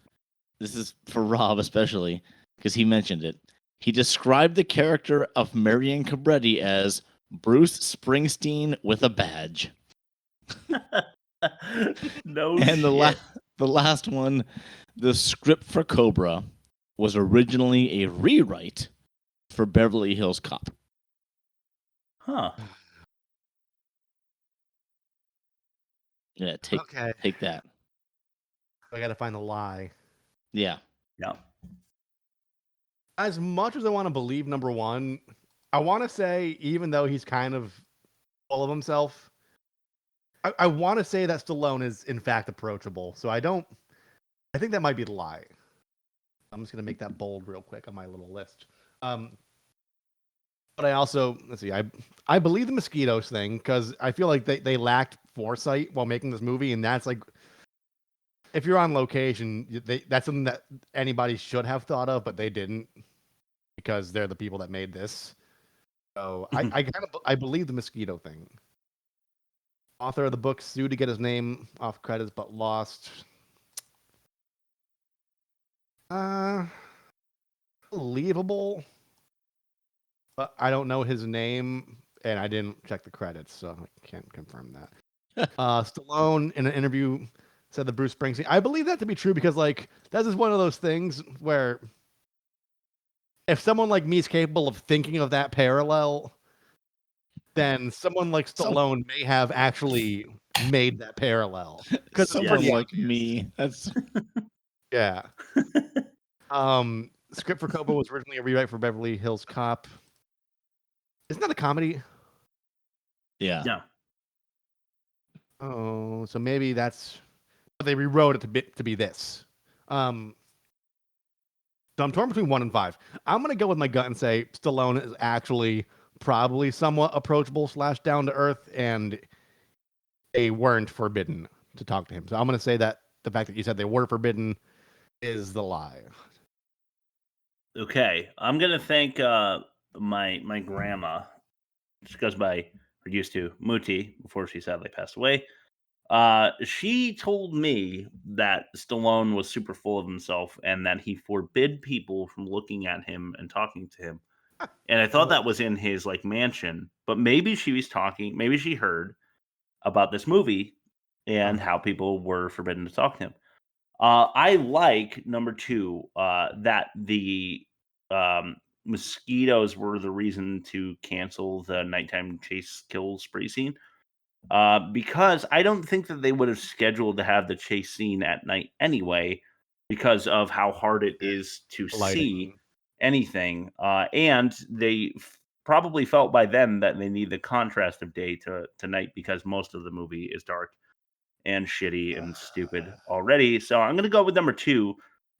this is for Rob especially, because he mentioned it, he described the character of Marion Cobretti as Bruce Springsteen with a badge. No and shit. The last one, the script for Cobra was originally a rewrite for Beverly Hills Cop. Huh. Yeah, take that. I got to find the lie. Yeah. Yeah. As much as I want to believe number one, I want to say, even though he's kind of full of himself, I want to say that Stallone is in fact approachable. So I think that might be the lie. I'm just going to make that bold real quick on my little list. But I also, let's see, I believe the mosquitoes thing because I feel like they lacked foresight while making this movie. And that's like, if you're on location, that's something that anybody should have thought of, but they didn't because they're the people that made this. So I believe the mosquito thing. Author of the book sued to get his name off credits, but lost. Believable, but I don't know his name, and I didn't check the credits, so I can't confirm that. Stallone, in an interview, said that Bruce Springsteen. I believe that to be true because, like, that's just one of those things where if someone like me is capable of thinking of that parallel, then someone like Stallone may have actually made that parallel. Because someone like me, that's yeah. Script for Cobra was originally a rewrite for Beverly Hills Cop. Isn't that a comedy? Yeah. Yeah. Oh, so maybe they rewrote it to be this. So I'm torn between 1 and 5. I'm gonna go with my gut and say Stallone is actually probably somewhat approachable / down to earth, and they weren't forbidden to talk to him. So I'm gonna say that the fact that you said they were forbidden is the lie. Okay, I'm gonna thank my grandma. She goes by or used to Muti before she sadly passed away. She told me that Stallone was super full of himself and that he forbid people from looking at him and talking to him. And I thought that was in his like mansion, but maybe she was talking, maybe she heard about this movie and how people were forbidden to talk to him. I like number 2, that the mosquitoes were the reason to cancel the nighttime chase kill spree scene. Because I don't think that they would have scheduled to have the chase scene at night anyway, because of how hard it is to see anything. And they probably felt by then that they need the contrast of day to night because most of the movie is dark and shitty and stupid already. So I'm going to go with number 2,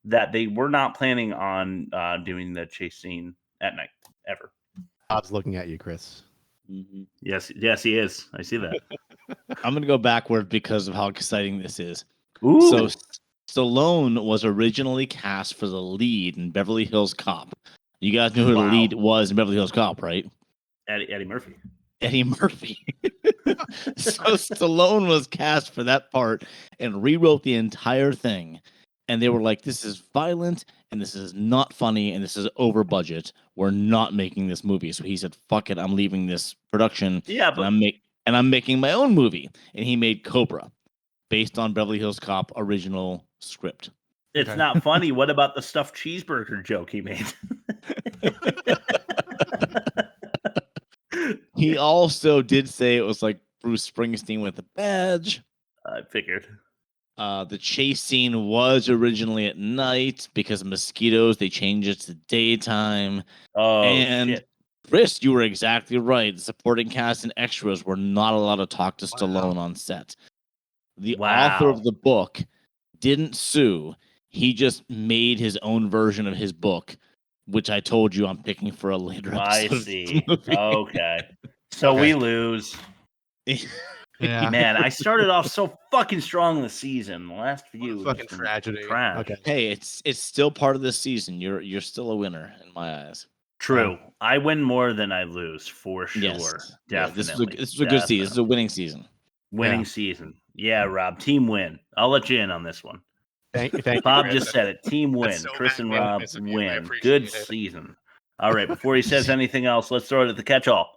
that they were not planning on doing the chase scene at night ever. I was looking at you, Chris. Mm-hmm. Yes, he is. I see that. I'm gonna go backward because of how exciting this is. Ooh. So Stallone was originally cast for the lead in Beverly Hills Cop. You guys know who the lead was in Beverly Hills Cop, right? Eddie Murphy. Eddie Murphy. So Stallone was cast for that part and rewrote the entire thing. And they were like, this is violent and this is not funny and this is over budget. We're not making this movie. So he said, fuck it, I'm leaving this production. Yeah, but and I'm making my own movie. And he made Cobra based on Beverly Hills Cop original script. It's not funny. What about the stuffed cheeseburger joke he made? He also did say it was like Bruce Springsteen with a badge. I figured. The chase scene was originally at night because of mosquitoes. They changed it to daytime. Oh, and shit. Chris, you were exactly right. The supporting cast and extras were not allowed to talk to Stallone on set. The author of the book didn't sue. He just made his own version of his book, which I told you I'm picking for a later episode. I see. Okay. So we lose. Yeah. Man, I started off so fucking strong this season. The last few fucking tragedy. Trash. Okay. Hey, it's still part of the season. You're still a winner in my eyes. True. I win more than I lose for sure. Yes. Definitely. Yeah, this is a good season. This is a winning season. Winning season. Yeah, Rob. Team win. I'll let you in on this one. Thank you. Bob just said it. Team win. so Chris and Rob win. appreciate Good it. season. All right. Before he says anything else, let's throw it at the catch-all.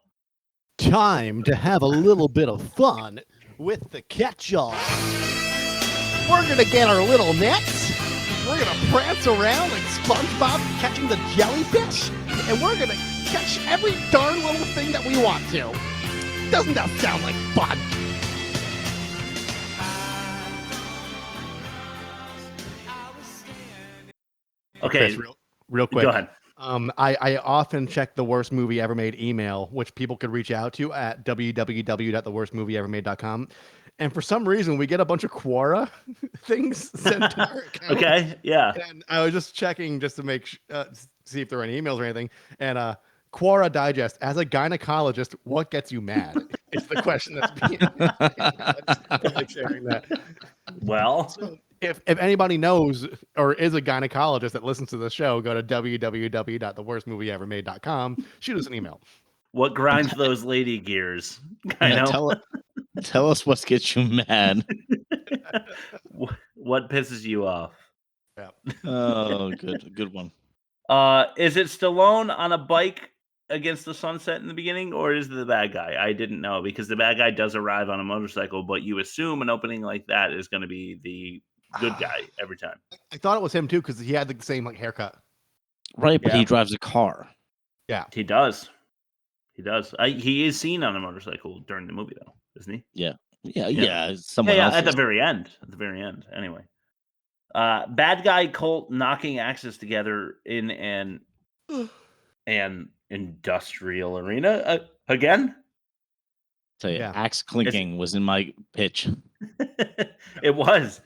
Time to have a little bit of fun with the catch-all. We're going to get our little nets. We're going to prance around like SpongeBob catching the jellyfish. And we're going to catch every darn little thing that we want to. Doesn't that sound like fun? Okay. Chris, real quick. Go ahead. I often check the worst movie ever made email, which people could reach out to at www.theworstmovieevermade.com. And for some reason, we get a bunch of Quora things sent to our account. Okay, yeah. And I was just checking just to make see if there are any emails or anything. And Quora Digest, as a gynecologist, what gets you mad? It's the question that's being like sharing that. Well, so if anybody knows or is a gynecologist that listens to the show, go to www.theworstmovieevermade.com. Shoot us an email. What grinds those lady gears? I know. Tell us what gets you mad. What pisses you off? Yeah. Oh, good one. Is it Stallone on a bike against the sunset in the beginning, or is it the bad guy? I didn't know, because the bad guy does arrive on a motorcycle, but you assume an opening like that is going to be the good guy every time. I thought it was him too, because he had the same like haircut. Right, but Yeah. he drives a car. Yeah, he does. He does. He is seen on a motorcycle during the movie, though, isn't he? Yeah. Someone else at the very end. At the very end. Anyway, bad guy cult knocking axes together in an industrial arena again. Tell you, axe clinking was in my pitch. It was.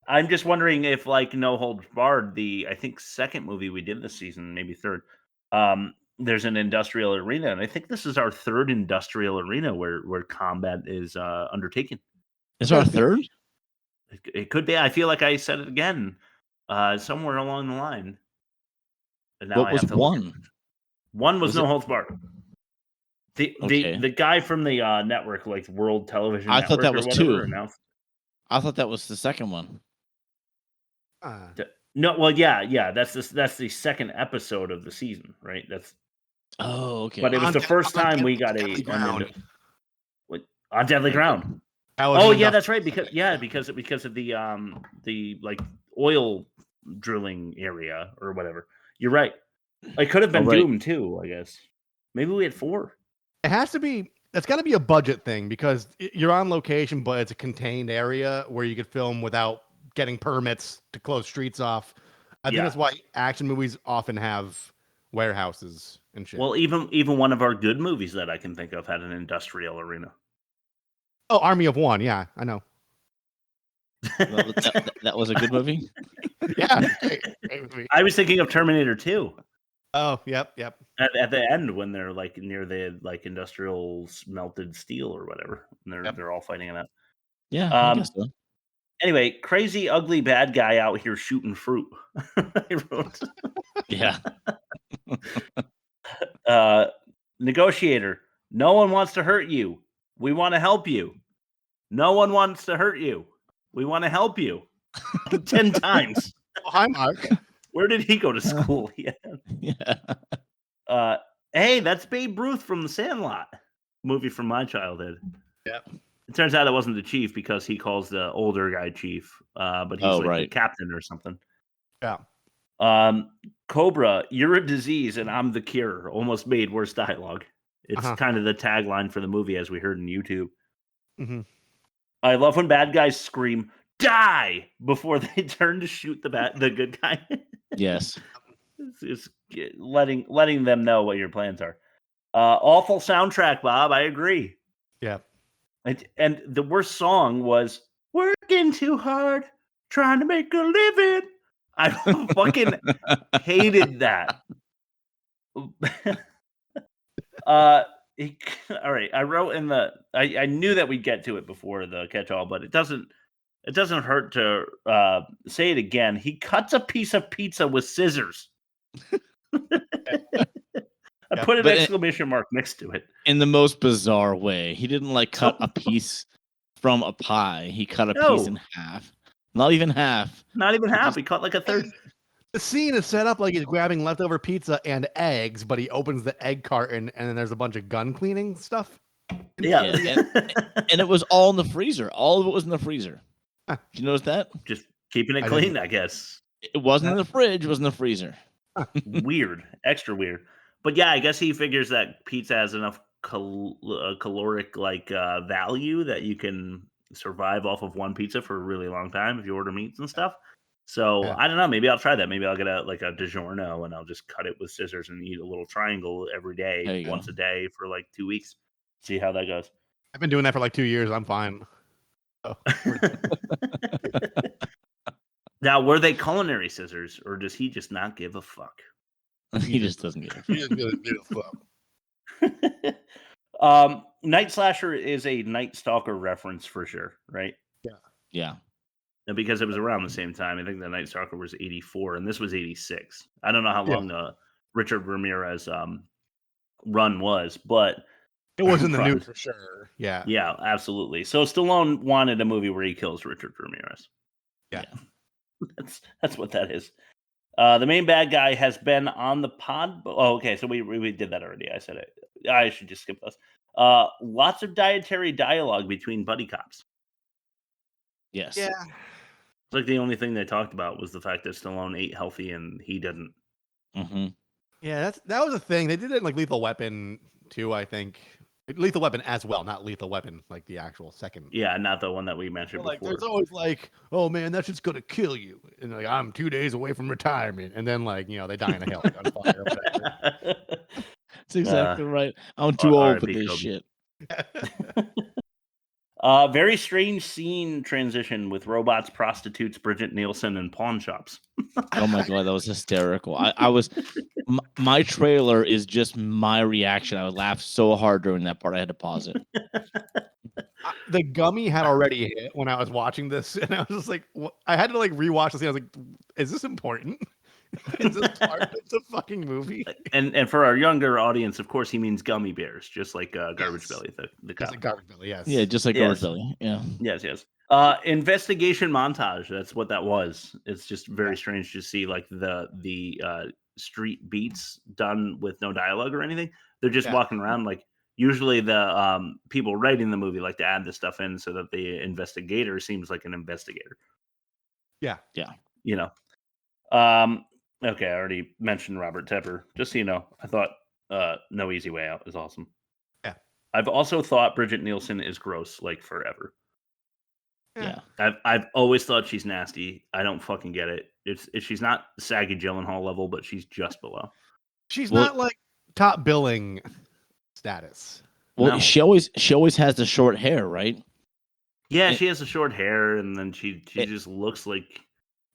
I'm just wondering if, like, No Holds Barred, the I think second movie we did this season, maybe third. There's an industrial arena, and I think this is our third industrial arena where combat is undertaken. Is our third? It could be. I feel like I said it again somewhere along the line. And now What was one? One was No Holds Barred. Okay. The guy from the network, like World Television. I thought that Network was or whatever, two. announced. I thought that was the second one. No, well, yeah. That's the second episode of the season, right? That's. Oh, okay. But it was the first time we got on Deadly Ground. Oh yeah, that's right. Because of the like oil drilling area or whatever. You're right. It could have been Doom too, I guess. Maybe we had 4. It has to be. That's got to be a budget thing because you're on location, but it's a contained area where you could film without getting permits to close streets off. I think that's why action movies often have warehouses and shit. Well, even one of our good movies that I can think of had an industrial arena. Oh, Army of One. Yeah, I know. Well, that was a good movie. Yeah. I was thinking of Terminator 2. Oh, yep. At the end when they're like near the like industrial melted steel or whatever, and they're all fighting in that. Yeah, I guess so. Anyway, crazy ugly bad guy out here shooting fruit. I wrote. Yeah. Negotiator. No one wants to hurt you. We want to help you. No one wants to hurt you. We want to help you. 10 times. Oh, hi, Mark. Where did he go to school? Yeah. Hey, that's Babe Ruth from The Sandlot, movie from my childhood. Yeah. It turns out it wasn't the chief because he calls the older guy chief, but he's the captain or something. Yeah. Cobra, you're a disease and I'm the cure. Almost made worse dialogue. It's kind of the tagline for the movie, as we heard in YouTube. Mm-hmm. I love when bad guys scream "die" before they turn to shoot the good guy. Yes. It's letting them know what your plans are. Awful soundtrack, Bob. I agree. Yeah. And the worst song was "Working Too Hard, Trying to Make a Living." I fucking hated that. All right. I wrote in I knew that we'd get to it before the catch-all, but it doesn't hurt to say it again. He cuts a piece of pizza with scissors. I put an exclamation mark next to it. In the most bizarre way. He didn't like cut a piece from a pie. He cut a piece in half. Not even half. Not even half. He cut like a third. The scene is set up like he's grabbing leftover pizza and eggs, but he opens the egg carton and then there's a bunch of gun cleaning stuff. Yeah. And it was all in the freezer. All of it was in the freezer. Did you notice that? Just keeping it clean, I guess. It wasn't in the fridge. It was in the freezer. Weird. Extra weird. But yeah, I guess he figures that pizza has enough caloric value that you can survive off of one pizza for a really long time if you order meats and stuff. So I don't know. Maybe I'll try that. Maybe I'll get a DiGiorno and I'll just cut it with scissors and eat a little triangle every day, once a day for like 2 weeks. See how that goes. I've been doing that for like 2 years. I'm fine. Oh. Now, were they culinary scissors, or does he just not give a fuck? He just doesn't give a fuck. Night Slasher is a Night Stalker reference for sure, right? Yeah. And because it was around the same time, I think the Night Stalker was 84, and this was 86. I don't know how long the Richard Ramirez run was, but it was in the news for sure. Yeah. Yeah, absolutely. So Stallone wanted a movie where he kills Richard Ramirez. Yeah. That's what that is. The main bad guy has been on the pod. Oh, okay. So we did that already. I said it. I should just skip this. Lots of dietary dialogue between buddy cops. Yes. Yeah. It's like the only thing they talked about was the fact that Stallone ate healthy and he didn't. Mm-hmm. Yeah, that was a thing. They did it in like Lethal Weapon too, I think. Lethal Weapon as well, not Lethal Weapon, like the actual second. Yeah, not the one that we mentioned before. There's always like, oh man, that's just gonna kill you, and like I'm 2 days away from retirement, and then like they die in a hill on fire. That's exactly right. I'm too old for this shit. Very strange scene transition with robots, prostitutes, Bridget Nielsen, and pawn shops. Oh my god, that was hysterical. I was my trailer is just my reaction. I would laugh so hard during that part I had to pause it. The gummy had already hit when I was watching this, and I was just like, I had to like rewatch the scene. I was like, is this important? Is this part of the fucking movie? And for our younger audience, of course, he means gummy bears, just like Garbage Belly, the cop. Just like Garbage Belly, yes. Yeah, just like Yes. Garbage Belly. Yeah. Yes. Investigation montage. That's what that was. It's just very strange to see like the street beats done with no dialogue or anything. They're just walking around. Like usually the people writing the movie like to add this stuff in so that the investigator seems like an investigator. Yeah. You know. Okay, I already mentioned Robert Tepper. Just so you know, I thought No Easy Way Out is awesome. Yeah. I've also thought Bridget Nielsen is gross like forever. Yeah. I've always thought she's nasty. I don't fucking get it. She's not saggy Gyllenhaal level, but she's just below. She's not like top billing status. Well, No. she always has the short hair, right? Yeah, she has the short hair, and then she just looks like.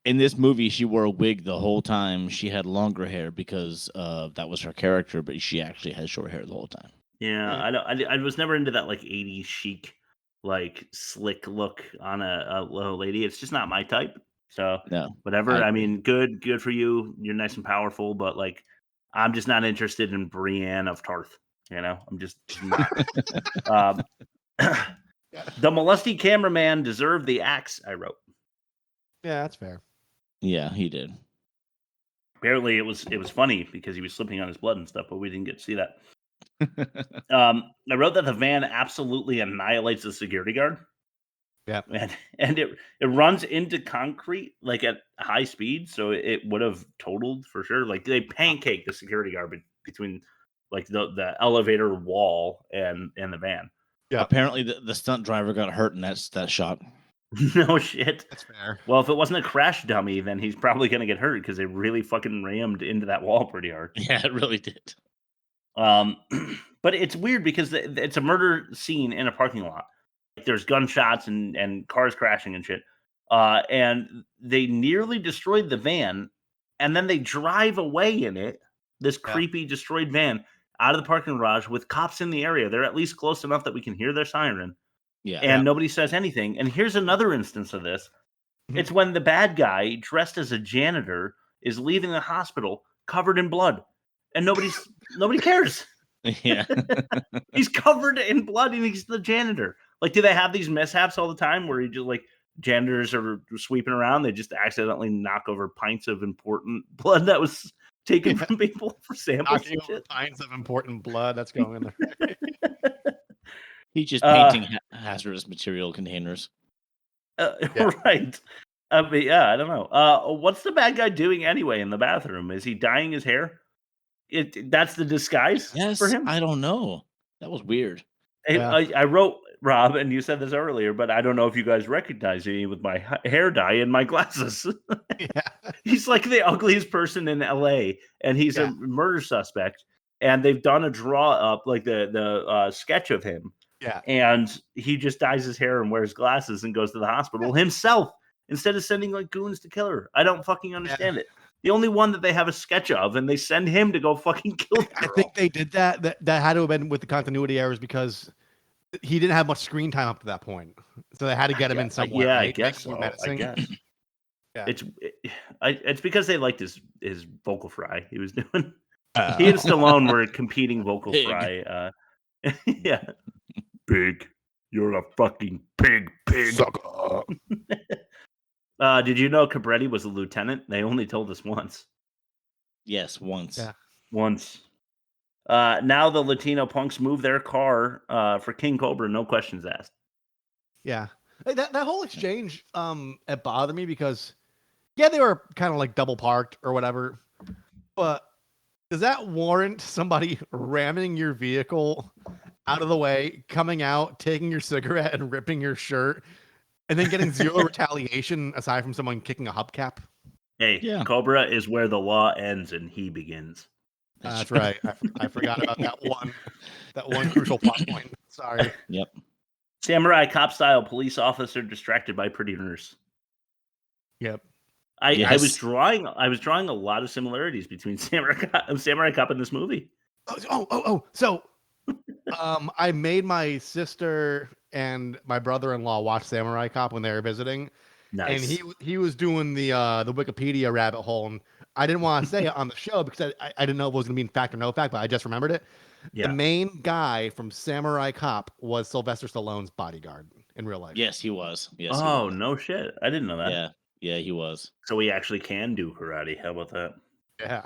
In this movie, she wore a wig the whole time. She had longer hair because that was her character, but she actually had short hair the whole time. Yeah, I was never into that like 80s chic, like slick look on a little lady. It's just not my type. So No, whatever. I I agree. mean, good for you. You're nice and powerful, but like, I'm just not interested in Brienne of Tarth. You know, I'm just not. The molesty cameraman deserved the axe. I wrote. Yeah, that's fair. Yeah, he did. Apparently, it was funny because he was slipping on his blood and stuff, but we didn't get to see that. I wrote that the van absolutely annihilates the security guard. Yeah, and it runs into concrete like at high speed, so it would have totaled for sure. Like they pancake the security guard between like the elevator wall and the van. Yeah. Apparently, the stunt driver got hurt in that shot. No shit. That's fair. Well, if it wasn't a crash dummy, then he's probably going to get hurt because they really fucking rammed into that wall pretty hard. Yeah, it really did. But it's weird because it's a murder scene in a parking lot. There's gunshots and cars crashing and shit. And they nearly destroyed the van, and then they drive away in it, this creepy destroyed van, out of the parking garage with cops in the area. They're at least close enough that we can hear their siren. Yeah. And nobody says anything. And here's another instance of this. It's when the bad guy, dressed as a janitor, is leaving the hospital covered in blood. And nobody cares. Yeah. He's covered in blood and he's the janitor. Like, do they have these mishaps all the time where you just like janitors are sweeping around? They just accidentally knock over pints of important blood that was taken from people for samples. Knocking over pints of important blood that's going in there. He's just painting hazardous material containers. Right. But yeah, I don't know. What's the bad guy doing anyway in the bathroom? Is he dyeing his hair? That's the disguise for him? I don't know. That was weird. I wrote, Rob, and you said this earlier, but I don't know if you guys recognize me with my hair dye and my glasses. He's like the ugliest person in LA, and he's a murder suspect. And they've done a draw up, like the sketch of him. Yeah. And he just dyes his hair and wears glasses and goes to the hospital himself instead of sending like goons to kill her. I don't fucking understand it. The only one that they have a sketch of, and they send him to go fucking kill the girl. I think they did that. That had to have been with the continuity errors because he didn't have much screen time up to that point. So they had to get him in somewhere. Yeah, right? I guess so. I guess. It's because they liked his vocal fry he was doing. He and Stallone were competing vocal fry. Yeah. Pig. You're a fucking pig. Sucker. Did you know Cabretti was a lieutenant? They only told us once. Yes, once. Yeah. Once. Now the Latino punks move their car for King Cobra, no questions asked. Yeah. That whole exchange, it bothered me because, yeah, they were kind of like double parked or whatever, but does that warrant somebody ramming your vehicle out of the way, coming out, taking your cigarette and ripping your shirt, and then getting zero retaliation aside from someone kicking a hubcap? Hey, Cobra is where the law ends and he begins. That's right. I forgot about that one crucial plot point. Sorry. Yep. Samurai cop style police officer distracted by pretty nurse. Yep. I was drawing a lot of similarities between Samurai Cop and this movie. So I made my sister and my brother-in-law watch Samurai Cop when they were visiting. Nice. And he was doing the Wikipedia rabbit hole, and I didn't want to say it on the show because I didn't know if it was going to be in fact or no fact, but I just remembered it. Yeah. The main guy from Samurai Cop was Sylvester Stallone's bodyguard in real life. Yes, he was. Yes. Oh, no shit. I didn't know that. Yeah. Yeah, he was. So he actually can do karate. How about that? Yeah.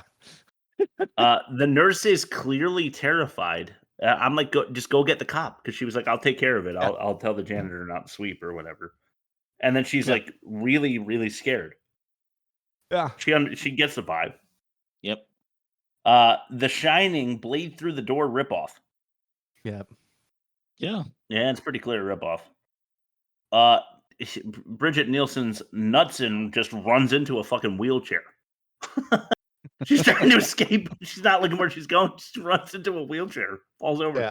The nurse is clearly terrified. I'm like, just go get the cop, because she was like, I'll take care of it. I'll tell the janitor not to sweep or whatever. And then she's like really, really scared. Yeah. She gets the vibe. Yep. The Shining blade through the door ripoff. Yep. Yeah. Yeah, it's pretty clear ripoff. Bridget Nielsen's Knudsen just runs into a fucking wheelchair. She's trying to escape. She's not looking where she's going. She runs into a wheelchair, falls over.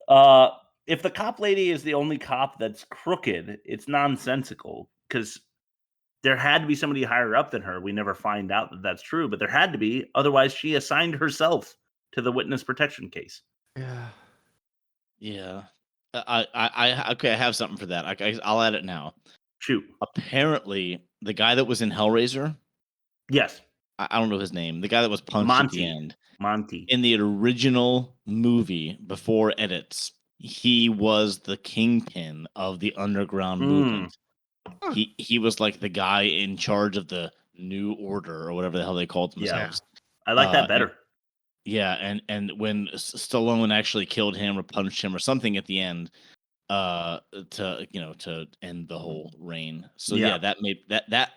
Yeah. If the cop lady is the only cop that's crooked, it's nonsensical, because there had to be somebody higher up than her. We never find out that that's true, but there had to be. Otherwise, she assigned herself to the witness protection case. Yeah. Yeah. I have something for that. I'll add it now. Shoot. Apparently, the guy that was in Hellraiser. Yes. I don't know his name. The guy that was punched at the end. Monty. In the original movie, before edits, he was the kingpin of the underground movement. He was like the guy in charge of the New Order or whatever the hell they called themselves. Yeah. I like that better. And when Stallone actually killed him or punched him or something at the end, to end the whole reign. So that made that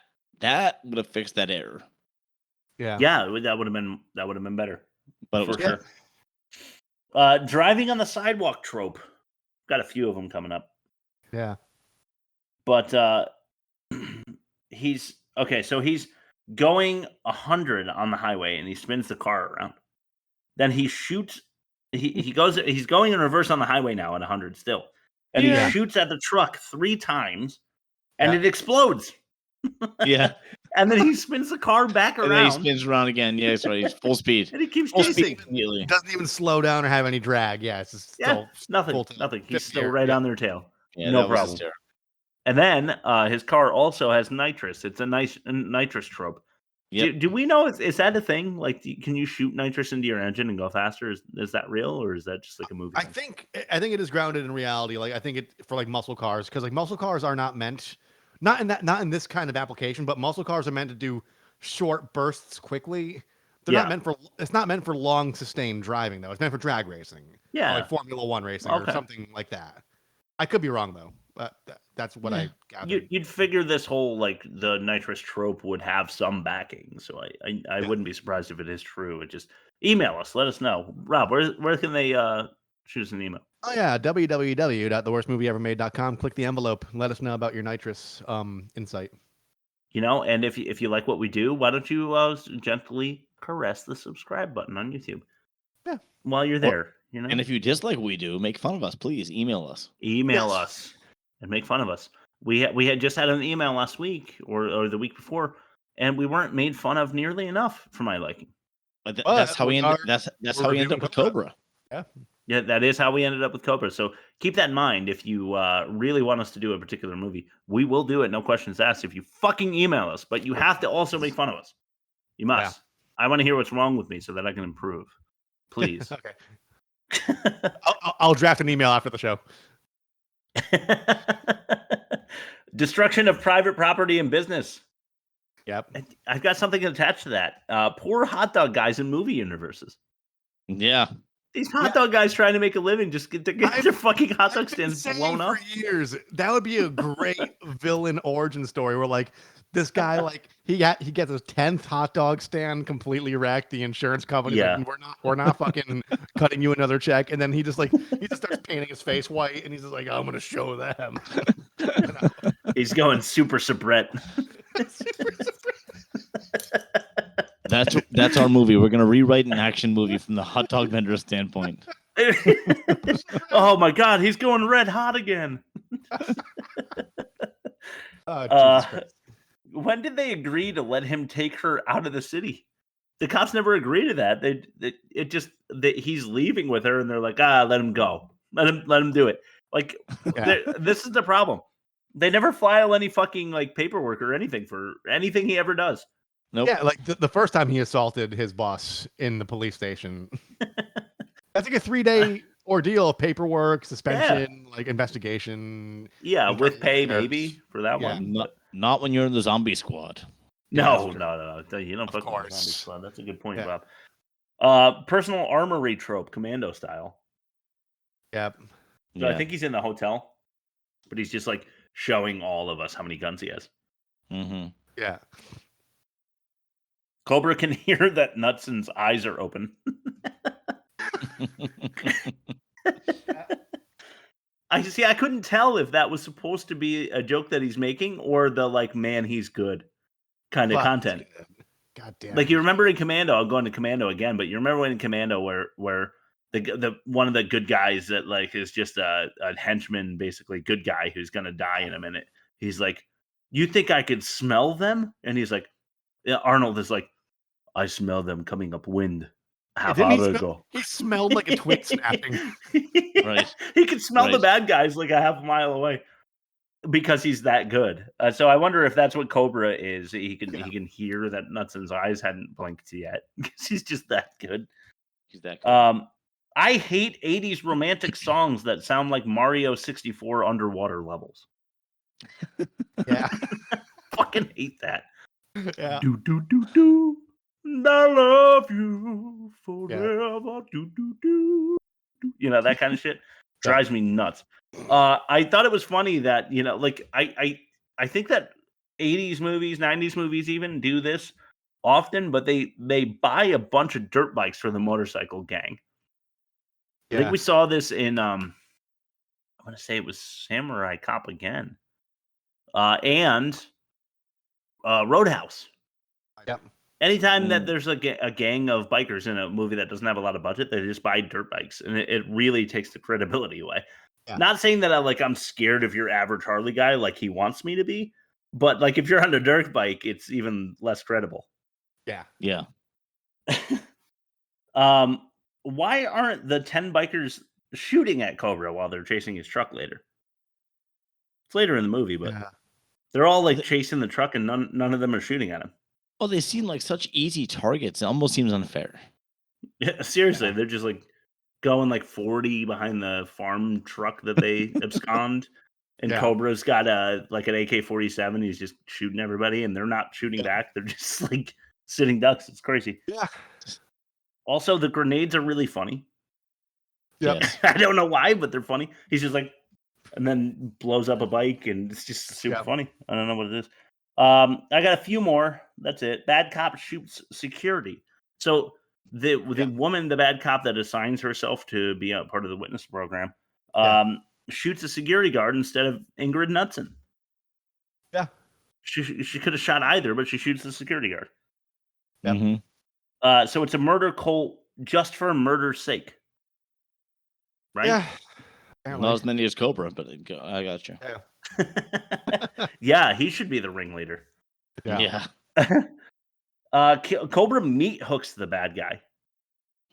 would have fixed that error. Yeah. Yeah, that would have been better. But it was sure. Driving on the sidewalk trope. Got a few of them coming up. Yeah. But he's going 100 on the highway and he spins the car around. Then he shoots. He's going in reverse on the highway now at 100 still. And he shoots at the truck 3 times and it explodes. Yeah. And then he spins the car back around. And then he spins around again. Yeah, that's right. He's full speed. And he keeps full chasing. Speed. Doesn't even slow down or have any drag. Yeah, it's just nothing. He's still right on their tail. Yeah, no problem. And then his car also has nitrous. It's a nice nitrous trope. Yep. Do we know, is that a thing? Like, can you shoot nitrous into your engine and go faster? Is that real, or is that just like a movie? I think it is grounded in reality. Like, I think it for like muscle cars, because like muscle cars are not meant, not in this kind of application, but muscle cars are meant to do short bursts quickly. They're not meant for. It's not meant for long sustained driving though. It's meant for drag racing. Yeah, like Formula One racing or something like that. I could be wrong though, but that's what I gathered. You'd figure this whole like the nitrous trope would have some backing, so I wouldn't be surprised if it is true. It just email us, let us know. Rob, where can they shoot us an email? Oh yeah, www.theworstmovieevermade.com. Click the envelope. Let us know about your nitrous insight. And if you like what we do, why don't you gently caress the subscribe button on YouTube? Yeah, while you're there. And if you dislike what we do, make fun of us, please. Email us. Email us and make fun of us. We had just had an email last week or the week before, and we weren't made fun of nearly enough for my liking. But that's how we ended. That's how we ended up with Cobra. Yeah, that is how we ended up with Cobra. So keep that in mind. If you really want us to do a particular movie, we will do it. No questions asked. If you fucking email us, but you have to also make fun of us. You must. I want to hear what's wrong with me so that I can improve. Please. Okay. I'll draft an email after the show. Destruction of private property and business. Yep. I've got something attached to that. Poor hot dog guys in movie universes. Yeah. These hot dog guys trying to make a living just get their fucking hot dog stands blown up. For years, that would be a great villain origin story where like this guy like he gets his 10th hot dog stand completely wrecked. The insurance company like, we're not fucking cutting you another check, and then he just starts painting his face white, and he's just like, I'm gonna show them. He's going super Sabrett. That's our movie. We're gonna rewrite an action movie from the hot dog vendor standpoint. Oh my god, he's going red hot again. When did they agree to let him take her out of the city? The cops never agree to that. He's leaving with her, and they're like, let him go. Let him do it. Like, this is the problem. They never file any fucking like paperwork or anything for anything he ever does. Nope. Yeah, like the first time he assaulted his boss in the police station. That's like a 3-day ordeal of paperwork, suspension, like investigation. Yeah, with pay maybe for that one. Not when you're in the zombie squad. No. You don't fuck with the zombie squad. That's a good point, Bob. Personal armory trope, commando style. Yep. So I think he's in the hotel, but he's just like showing all of us how many guns he has. Mm-hmm. Yeah. Cobra can hear that Knutson's eyes are open. I couldn't tell if that was supposed to be a joke that he's making or the like, man, he's good kind of content. God damn. Like you remember in Commando, I'll go into Commando again, but you remember in Commando where the one of the good guys that like is just a henchman, basically good guy who's gonna die in a minute. He's like, "You think I could smell them?" And he's like, Arnold is like, "I smell them coming upwind. Half hour ago." He smelled like a twig snapping. Right. He could smell the bad guys like a half a mile away because he's that good. So I wonder if that's what Cobra is. He can hear that Knutson's eyes hadn't blinked yet because he's just that good. He's that good. I hate 80s romantic songs that sound like Mario 64 underwater levels. Yeah. Fucking hate that. Yeah. Do do do do. I love you forever. Do do do. You know, that kind of shit drives me nuts. I thought it was funny that, you know, like I think that 80s movies, 90s movies even do this often, but they buy a bunch of dirt bikes for the motorcycle gang. I think we saw this in I want to say it was Samurai Cop again. And Roadhouse. Yep. Anytime that there's a gang of bikers in a movie that doesn't have a lot of budget, they just buy dirt bikes, and it really takes the credibility away. Yeah. Not saying that I'm scared of your average Harley guy like he wants me to be, but like if you're on a dirt bike, it's even less credible. Yeah. Yeah. Why aren't the 10 bikers shooting at Cobra while they're chasing his truck later? It's later in the movie, but they're all like chasing the truck, and none of them are shooting at him. Well, they seem like such easy targets. It almost seems unfair. Yeah, seriously, they're just like going like 40 behind the farm truck that they abscond, and Cobra's got an AK-47. He's just shooting everybody, and they're not shooting back. They're just like sitting ducks. It's crazy. Yeah. Also, the grenades are really funny. Yeah. I don't know why, but they're funny. He's just like, and then blows up a bike, and it's just super funny. I don't know what it is. I got a few more. That's it. Bad cop shoots security. So the woman, the bad cop that assigns herself to be a part of the witness program, shoots a security guard instead of Ingrid Knudsen. Yeah. She could have shot either, but she shoots the security guard. Yep. Mm-hmm. So it's a murder cult just for murder's sake. Right? Yeah. Not as many as Cobra, but I got you. Yeah. Yeah, he should be the ringleader. Yeah. Cobra meat hooks the bad guy.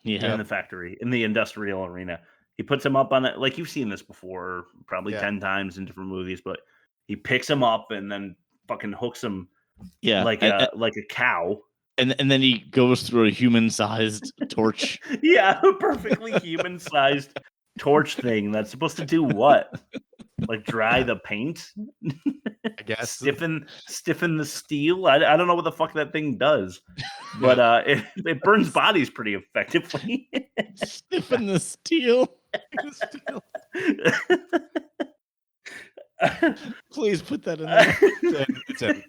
Yeah. In the factory, in the industrial arena. He puts him up on it. Like you've seen this before, probably 10 times in different movies, but he picks him up and then fucking hooks him like a cow. And then he goes through a human-sized torch. Yeah, a perfectly human-sized torch thing that's supposed to do what? Like dry the paint? I guess. Stiffen the steel? I don't know what the fuck that thing does. But it burns bodies pretty effectively. Stiffen the steel. Please put that in there. It's in.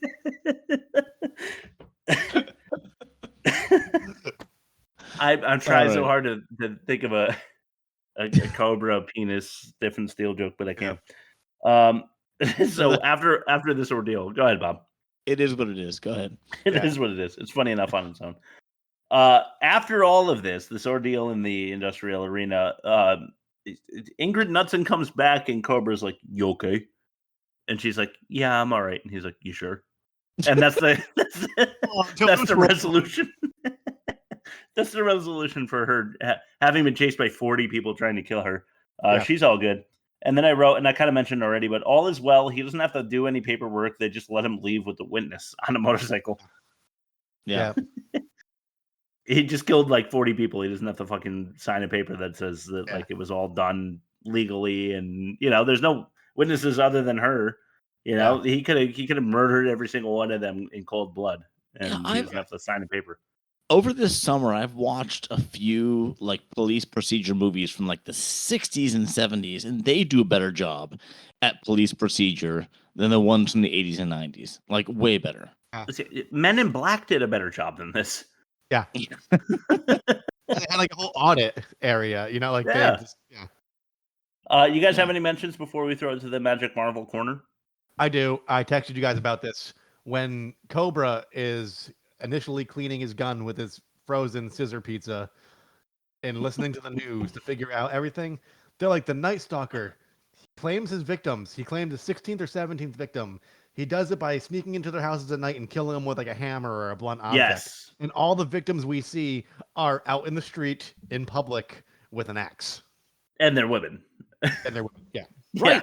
I'm trying so hard to think of a Cobra penis stiffened steel joke, but I can't. So after this ordeal, go ahead, Bob. It is what it is. Go ahead. It is what it is. It's funny enough on its own. After all of this ordeal in the industrial arena, Ingrid Knudsen comes back and Cobra's like, "You okay?" And she's like, "Yeah, I'm all right." And he's like, "You sure?" And that's the resolution. That's the resolution for her having been chased by 40 people trying to kill her. She's all good. And then I wrote, and I kind of mentioned already, but all is well. He doesn't have to do any paperwork. They just let him leave with the witness on a motorcycle. Yeah. He just killed like 40 people. He doesn't have to fucking sign a paper that says that like it was all done legally, and there's no witnesses other than her. He could have murdered every single one of them in cold blood, and he doesn't have to sign a paper. Over this summer, I've watched a few like police procedure movies from like the 60s and 70s, and they do a better job at police procedure than the ones from the 80s and 90s. Like way better. Men in Black did a better job than this. Yeah. They had like a whole audit area, you guys have any mentions before we throw it to the Magic Marvel corner? I do. I texted you guys about this. When Cobra is initially cleaning his gun with his frozen scissor pizza and listening to the news to figure out everything, they're like, the Night Stalker claims his victims. He claimed the 16th or 17th victim. He does it by sneaking into their houses at night and killing them with like a hammer or a blunt object. Yes. And all the victims we see are out in the street in public with an axe. And they're women. Yeah. Right.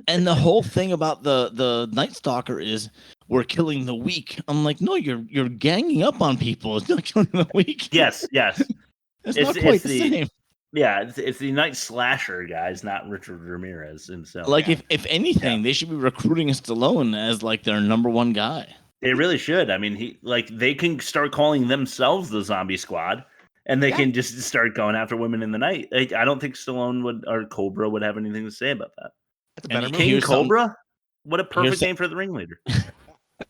And the whole thing about the Night Stalker is we're killing the weak. I'm like, no, you're ganging up on people. It's not killing the weak. Yes. It's not quite the same. Yeah, it's the Night Slasher guys, not Richard Ramirez himself. Like if anything, they should be recruiting Stallone as like their number one guy. They really should. I mean, they can start calling themselves the Zombie Squad, and they can just start going after women in the night. I don't think Stallone or Cobra would have anything to say about that. That's a better movie. King Cobra? What a perfect name for the ringleader.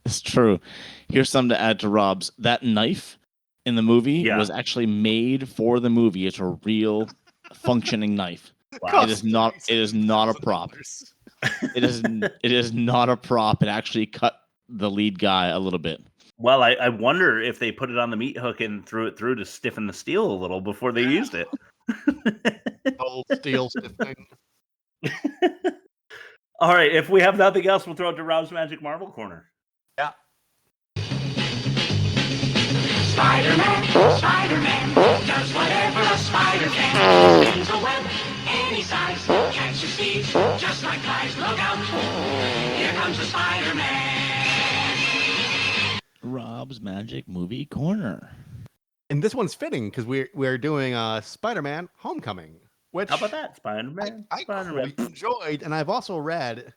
It's true. Here's something to add to Rob's. That knife in the movie was actually made for the movie. It's a real functioning knife. Wow. It is not a prop. It is not a prop. It actually cut the lead guy a little bit. Well, I wonder if they put it on the meat hook and threw it through to stiffen the steel a little before they used it. Old steel stiffening. All right, if we have nothing else, we'll throw it to Rob's Magic Marvel Corner. Yeah. Spider-Man does whatever a spider can. Spins a web any size, catches thieves just like flies. Look out! Here comes the Spider-Man. Rob's Magic Movie Corner. And this one's fitting because we're doing Spider-Man: Homecoming. Which how about that, Spider-Man? I quite enjoyed, and I've also read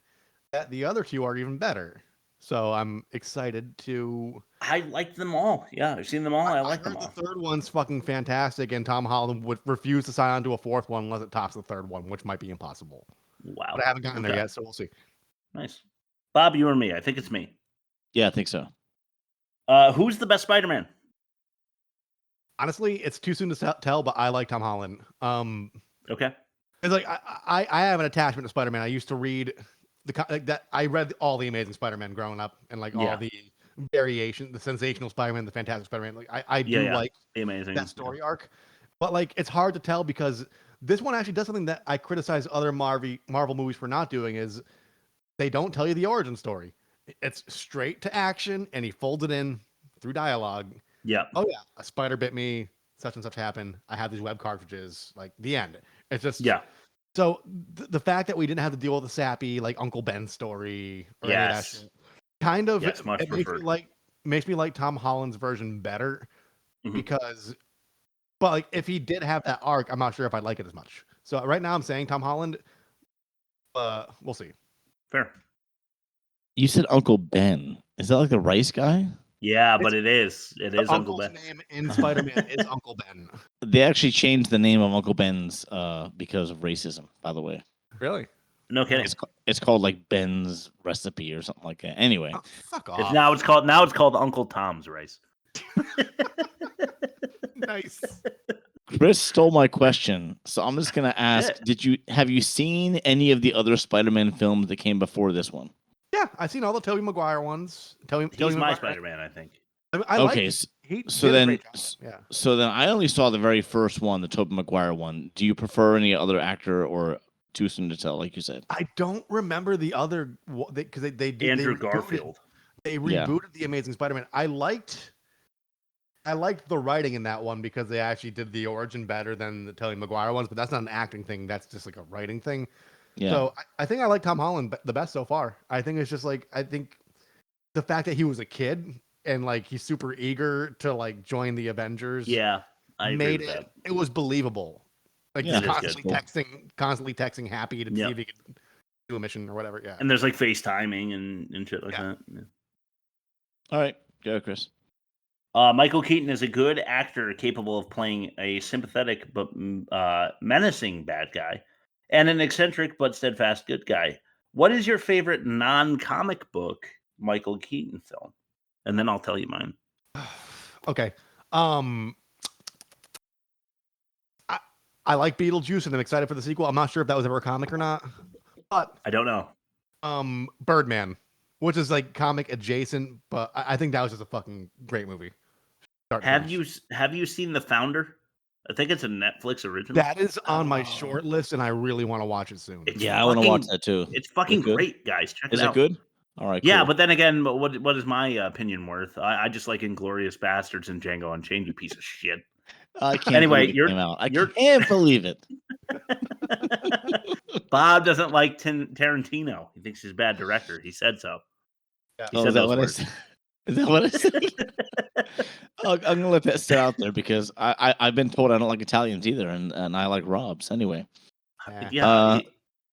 that the other two are even better. So I'm excited to. I liked them all. Yeah, I've seen them all. I like them all. The third one's fucking fantastic, and Tom Holland would refuse to sign on to a fourth one unless it tops the third one, which might be impossible. Wow. But I haven't gotten there yet, so we'll see. Nice. Bob, you or me? I think it's me. Yeah, I think so. Who's the best Spider-Man? Honestly, it's too soon to tell, but I like Tom Holland. Okay. It's like I have an attachment to Spider-Man. I used to read I read all the Amazing Spider-Man growing up, and like all the variation, the sensational Spider-Man, the Fantastic Spider-Man. Like I do like amazing that story arc, but like it's hard to tell because this one actually does something that I criticize other Marvel movies for not doing is they don't tell you the origin story. It's straight to action, and he folds it in through dialogue. Yeah. Oh yeah, a spider bit me. Such and such happened. I have these web cartridges. Like the end. It's just So the fact that we didn't have to deal with the sappy like Uncle Ben story or any of that shit, kind of it makes me like Tom Holland's version better because, but like if he did have that arc, I'm not sure if I'd like it as much. So right now I'm saying Tom Holland. We'll see. Fair. You said Uncle Ben. Is that like the rice guy? Yeah, but it is. It is Uncle Ben. His name in Spider-Man is Uncle Ben. They actually changed the name of Uncle Ben's because of racism, by the way. Really? No kidding. It's called like Ben's Recipe or something like that. Anyway. Oh, fuck off. Now it's called Uncle Tom's Rice. Nice. Chris stole my question, so I'm just gonna ask: have you seen any of the other Spider-Man films that came before this one? Yeah, I've seen all the Tobey Maguire ones. He's my Spider-Man, I think. Okay, so then I only saw the very first one, the Tobey Maguire one. Do you prefer any other actor or too soon to tell, like you said? I don't remember the other because they did Andrew Garfield. They rebooted the Amazing Spider-Man. I liked the writing in that one because they actually did the origin better than the Tobey Maguire ones, but that's not an acting thing. That's just like a writing thing. Yeah. So I think I like Tom Holland the best so far. I think it's just like I think the fact that he was a kid and like he's super eager to like join the Avengers. Yeah, I agree made with that. it was believable. Like Yeah, he's it is good. constantly texting Happy to see Yep. if he could do a mission or whatever. Yeah. And there's like FaceTiming and shit like that. Yeah. All right, go Chris. Michael Keaton is a good actor capable of playing a sympathetic but menacing bad guy and an eccentric but steadfast good guy. What is your favorite non-comic book Michael Keaton film? And then I'll tell you mine. Okay. I like Beetlejuice and I'm excited for the sequel. I'm not sure if that was ever a comic or not. But I don't know. Birdman, which is like comic adjacent, but I think that was just a fucking great movie. Have you seen The Founder? I think it's a Netflix original. That is on my short list, and I really want to watch it soon. I want to watch that too. It's fucking great, guys. Check it out. Is it good? All right. Yeah, cool. but then again, what is my opinion worth? I just like Inglourious Bastards and Django Unchained, you piece of shit. I can't anyway, believe it came out. I can't believe it. Bob doesn't like Tarantino. He thinks he's a bad director. He said so. Yeah. He said those words. Is that what I said? I'm gonna let that sit out there because I've been told I don't like Italians either, and I like Rob's anyway. Yeah,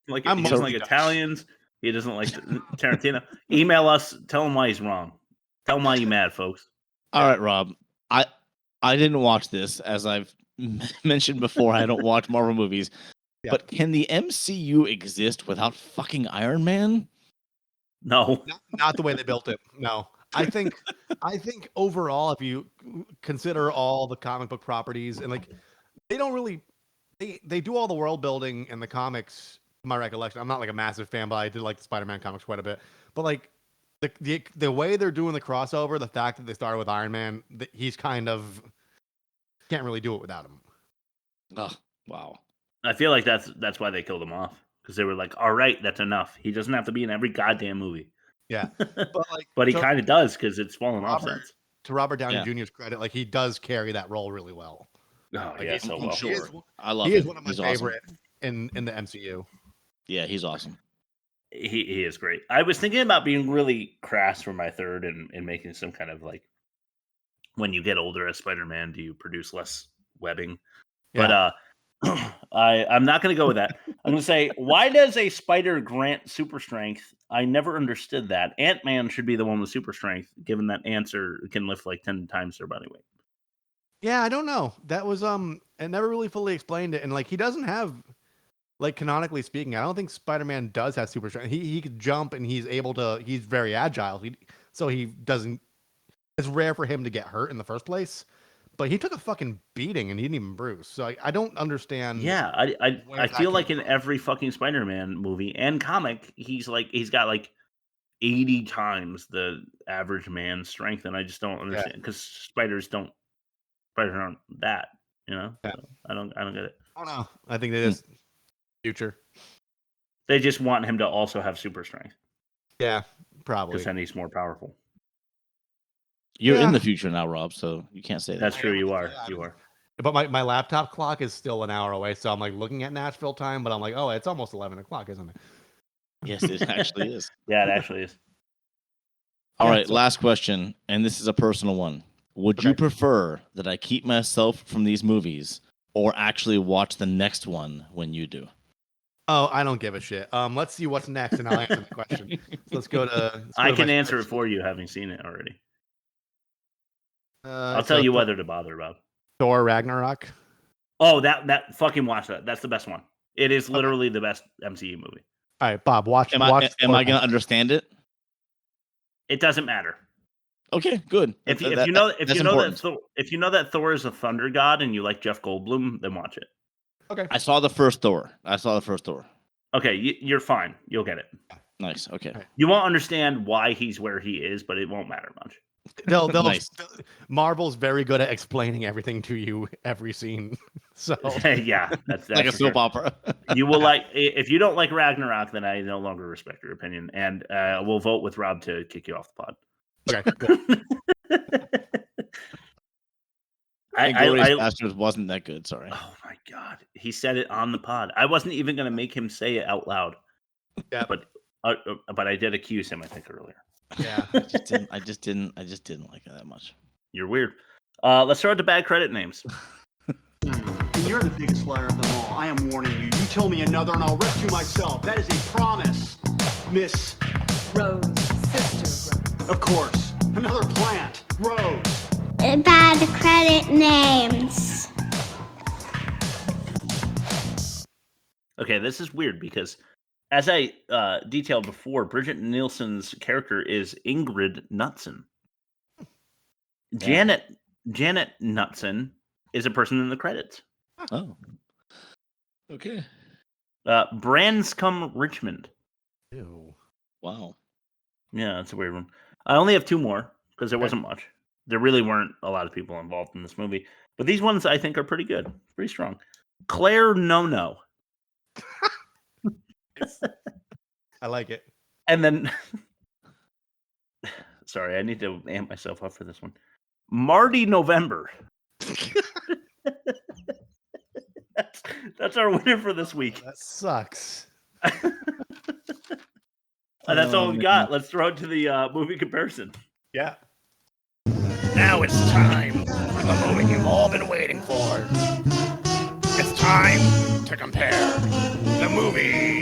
he doesn't like Italians. He doesn't like Tarantino. Email us. Tell him why he's wrong. Tell him why you're mad, folks. All right, Rob. I didn't watch this, as I've mentioned before. I don't watch Marvel movies. Yeah. But can the MCU exist without fucking Iron Man? No, not the way they built it. No, I think overall, if you consider all the comic book properties and like, they don't really, they do all the world building in the comics. My recollection, I'm not like a massive fan, but I did like the Spider-Man comics quite a bit. But like the way they're doing the crossover, the fact that they started with Iron Man, he's kind of can't really do it without him. Oh, wow. I feel like that's why they killed him off, because they were like, all right, that's enough. He doesn't have to be in every goddamn movie. Yeah, but like, but he kind of does because it's fallen off since. To Robert Downey Jr.'s credit, like he does carry that role really well. Oh like, yeah, so well. Sure. I love him. He is one of my favorite in the MCU. Yeah, he's awesome. He is great. I was thinking about being really crass for my third and making some kind of like, when you get older as Spider-Man, do you produce less webbing? Yeah. But I'm not going to go with that. I'm going to say, why does a spider grant super strength? I never understood that. Ant-Man should be the one with super strength, given that ants can lift like 10 times their body weight. Yeah, I don't know. That was it never really fully explained it, and like he doesn't have, like canonically speaking, I don't think Spider-Man does have super strength. He could jump and he's able to. He's very agile. So he doesn't. It's rare for him to get hurt in the first place. But he took a fucking beating and he didn't even bruise. So I don't understand. Yeah, I feel like in every fucking Spider-Man movie and comic, he's got like 80 times the average man's strength, and I just don't understand because spiders aren't that, you know. Yeah. So I don't get it. I don't know. I think that is future. They just want him to also have super strength. Yeah, probably. Because then he's more powerful. You're in the future now, Rob, so you can't say that. That's true. You are. You are. But my laptop clock is still an hour away, so I'm like looking at Nashville time, but I'm like, oh, it's almost 11 o'clock, isn't it? Yes, it actually is. Yeah, it actually is. All right, last question, and this is a personal one. Would you prefer that I keep myself from these movies or actually watch the next one when you do? Oh, I don't give a shit. Let's see what's next, and I'll answer the question. So let's go to. I can answer it for you, having seen it already. I'll tell you whether to bother about. Thor Ragnarok. Oh, that fucking watch that. That's the best one. It is literally the best MCU movie. All right, Bob, watch. Am I going to understand it? It doesn't matter. Okay, good. If you know that Thor is a thunder god and you like Jeff Goldblum, then watch it. Okay. I saw the first Thor. Okay, you're fine. You'll get it. Nice. Okay. You won't understand why he's where he is, but it won't matter much. Nice. Marvel's very good at explaining everything to you every scene. So yeah, that's like a soap opera. You will like if you don't like Ragnarok, then I no longer respect your opinion, and we'll vote with Rob to kick you off the pod. Okay. Cool. Inglourious Basterds wasn't that good. Sorry. Oh my god, he said it on the pod. I wasn't even going to make him say it out loud. Yeah, but I did accuse him, I think, earlier. Yeah, I just didn't like it that much. You're weird. Let's start with the bad credit names. You're the biggest liar of them all. I am warning you. You tell me another and I'll rescue myself. That is a promise, Miss Rose, sister Rose. Of course. Another plant, Rose. Bad credit names. Okay, this is weird because, as I detailed before, Bridget Nielsen's character is Ingrid Knudsen. Yeah. Janet Knudsen is a person in the credits. Oh. Okay. Branscombe Richmond. Ew. Wow. Yeah, that's a weird one. I only have two more because there wasn't much. There really weren't a lot of people involved in this movie. But these ones I think are pretty good. Pretty strong. Claire No. I like it. And then, sorry, I need to amp myself up for this one. Marty November. That's our winner for this week. That sucks. And that's all we got. Let's throw it to the movie comparison. Yeah. Now it's time for the movie you've all been waiting for. It's time to compare the movies.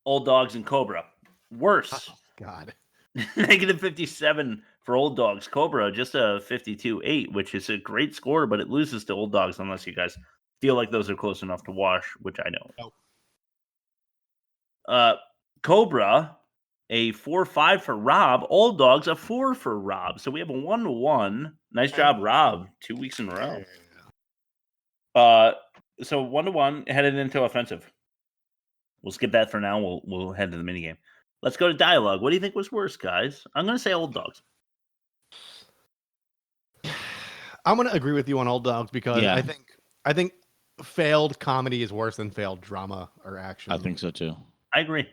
Old Dogs and Cobra. Worse. Oh, God. Negative 57 for Old Dogs. Cobra, just a 52.8, which is a great score, but it loses to Old Dogs unless you guys feel like those are close enough to wash, which I don't. Nope. Cobra, a 4.5 for Rob. Old Dogs, a 4 for Rob. So we have a 1-1. Nice job, Rob. 2 weeks in a row. So 1-1 headed into offensive. We'll skip that for now. We'll head to the minigame. Let's go to dialogue. What do you think was worse, guys? I'm going to say Old Dogs. I'm going to agree with you on Old Dogs because I think failed comedy is worse than failed drama or action. I think so too. I agree.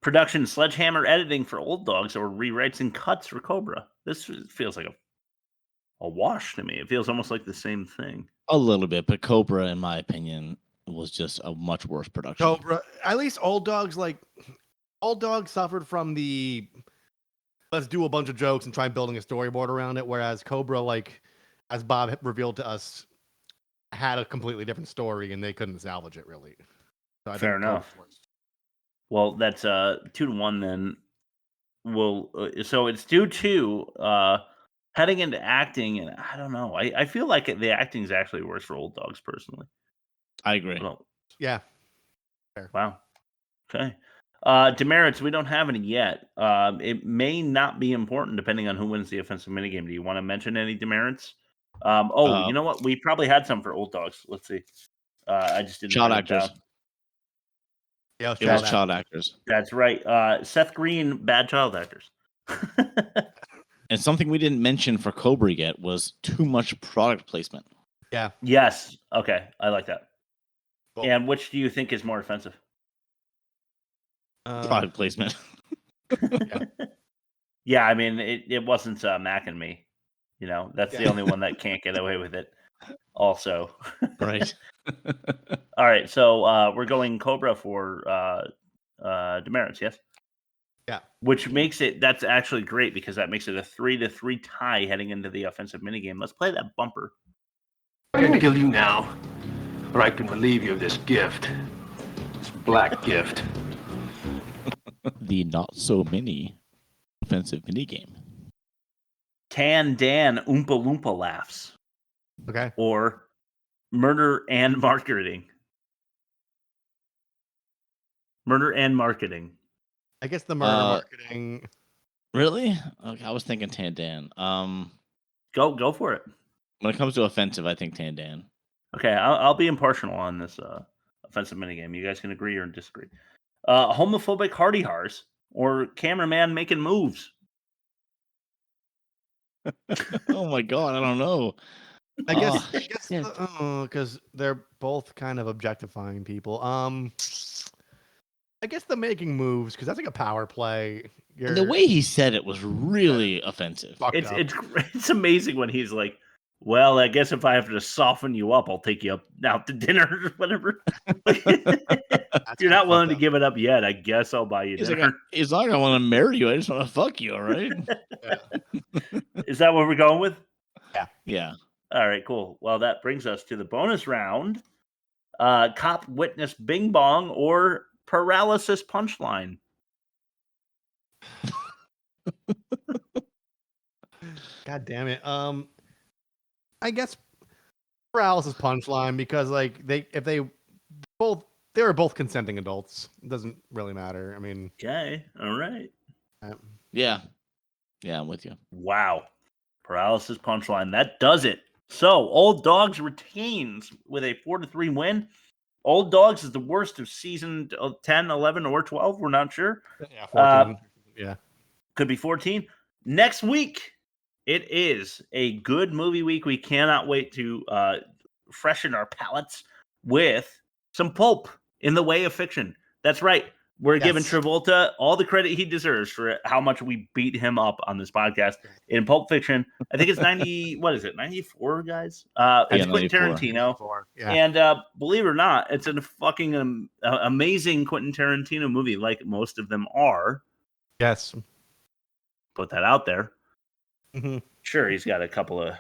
Production, sledgehammer editing for Old Dogs or rewrites and cuts for Cobra. This feels like a wash to me. It feels almost like the same thing. A little bit, but Cobra, in my opinion, was just a much worse production. Cobra, at least Old Dogs suffered from the let's do a bunch of jokes and try building a storyboard around it, whereas Cobra, like as Bob revealed to us, had a completely different story and they couldn't salvage it really. So I Fair enough. Well, that's 2-1 then. So it's 2-2. Heading into acting, and I don't know. I feel like the acting is actually worse for Old Dogs personally. I agree. Yeah. Fair. Wow. Okay. Demerits, we don't have any yet. It may not be important depending on who wins the offensive minigame. Do you want to mention any demerits? You know what? We probably had some for Old Dogs. Let's see. I just didn't. Child actors. Yeah, it was child actors. That's right. Seth Green, bad child actors. And something we didn't mention for Cobra yet was too much product placement. Yeah. Yes. Okay. I like that. Cool. And which do you think is more offensive? Product placement. Yeah, I mean, it wasn't Mac and Me. You know, that's the only one that can't get away with it. Also. Right. All right. So we're going Cobra for demerits, yes? Yeah. Which makes it, that's actually great because that makes it a 3-3 tie heading into the offensive minigame. Let's play that bumper. I can kill you now, or I can relieve you of this gift. This black gift. The not so mini offensive minigame. Tan Dan Oompa Loompa laughs. Okay. Or murder and marketing. Murder and marketing. I guess the murder marketing. Really? Okay, I was thinking Tan Dan. Go for it. When it comes to offensive, I think Tan Dan. Okay, I'll be impartial on this offensive minigame. You guys can agree or disagree. Homophobic hardy hars or cameraman making moves. Oh my god, I don't know. I guess because they're both kind of objectifying people. I guess the making moves, because that's like a power play. And the way he said it was really offensive. It's amazing when he's like, well, I guess if I have to soften you up, I'll take you out to dinner or whatever. You're not willing to give it up yet. I guess I'll buy you dinner. He's like, I want to marry you. I just want to fuck you. All right. Is that what we're going with? Yeah. All right, cool. Well, that brings us to the bonus round. Cop witness bing-bong or paralysis punchline. God damn it. I guess paralysis punchline, because like they were both consenting adults. It doesn't really matter. I mean, okay, all right. Yeah, I'm with you. Wow, paralysis punchline. That does it. So Old Dogs retains with a 4-3 win. Old Dogs is the worst of season 10, 11, or 12. We're not sure. Yeah, 14. Yeah, could be 14. Next week, it is a good movie week. We cannot wait to freshen our palates with some pulp in the way of fiction. That's right. We're giving Travolta all the credit he deserves for how much we beat him up on this podcast in Pulp Fiction. I think it's 90. What is it? 94, guys. It's Quentin Tarantino. Yeah. And believe it or not, it's a fucking amazing Quentin Tarantino movie, like most of them are. Yes. Put that out there. Mm-hmm. Sure, he's got a couple of.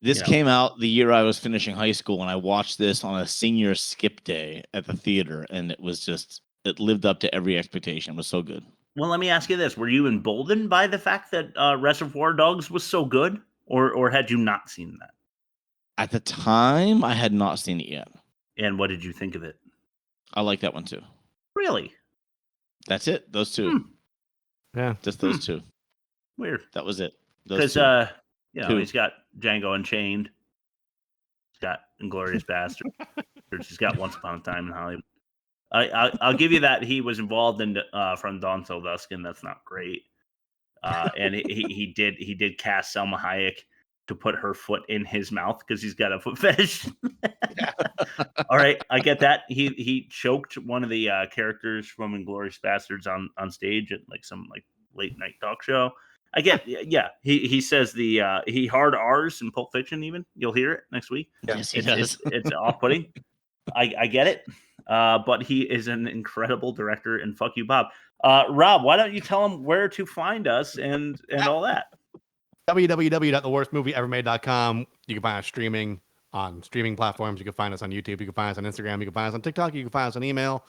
This came out the year I was finishing high school, and I watched this on a senior skip day at the theater, and it was just. It lived up to every expectation. It was so good. Well, let me ask you this. Were you emboldened by the fact that Reservoir Dogs was so good? Or had you not seen that? At the time, I had not seen it yet. And what did you think of it? I like that one too. Really? That's it. Those two. Yeah. Just those two. Weird. That was it. Because, he's got Django Unchained. He's got Inglourious Basterds. He's got Once Upon a Time in Hollywood. I'll give you that he was involved in From Dawn Till Dusk, and that's not great. And he did cast Selma Hayek to put her foot in his mouth because he's got a foot fetish. All right, I get that. He choked one of the characters from Inglourious Basterds on stage at some late night talk show. I get, yeah. He says he hard R's in Pulp Fiction. Even you'll hear it next week. Yes, he does. It's off-putting. I get it. But he is an incredible director, and fuck you, Bob. Rob, why don't you tell him where to find us and all that? www.theworstmovieevermade.com. You can find us streaming on streaming platforms. You can find us on YouTube. You can find us on Instagram. You can find us on TikTok. You can find us on email.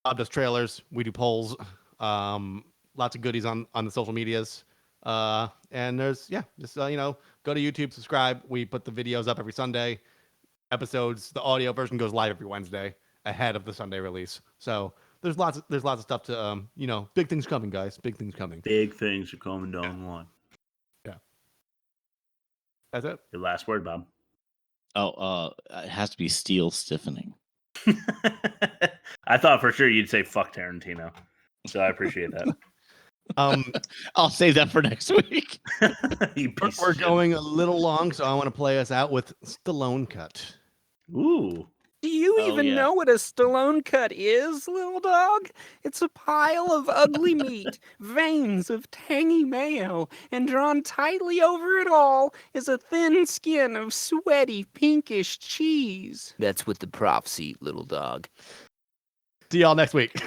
Bob does trailers. We do polls. Lots of goodies on the social medias. And there's, just, go to YouTube, subscribe. We put the videos up every Sunday. Episodes, the audio version goes live every Wednesday ahead of the Sunday release. So there's lots of stuff to big things coming, guys. Big things coming. Big things are coming down the line. Yeah. That's it. Your last word, Bob. Oh, it has to be steel stiffening. I thought for sure you'd say fuck Tarantino. So I appreciate that. I'll save that for next week. We're going a little long, so I want to play us out with Stallone Cut. Ooh. Do you even know what a Stallone cut is, little dog? It's a pile of ugly meat, veins of tangy mayo, and drawn tightly over it all is a thin skin of sweaty pinkish cheese. That's what the profs eat, little dog. See y'all next week.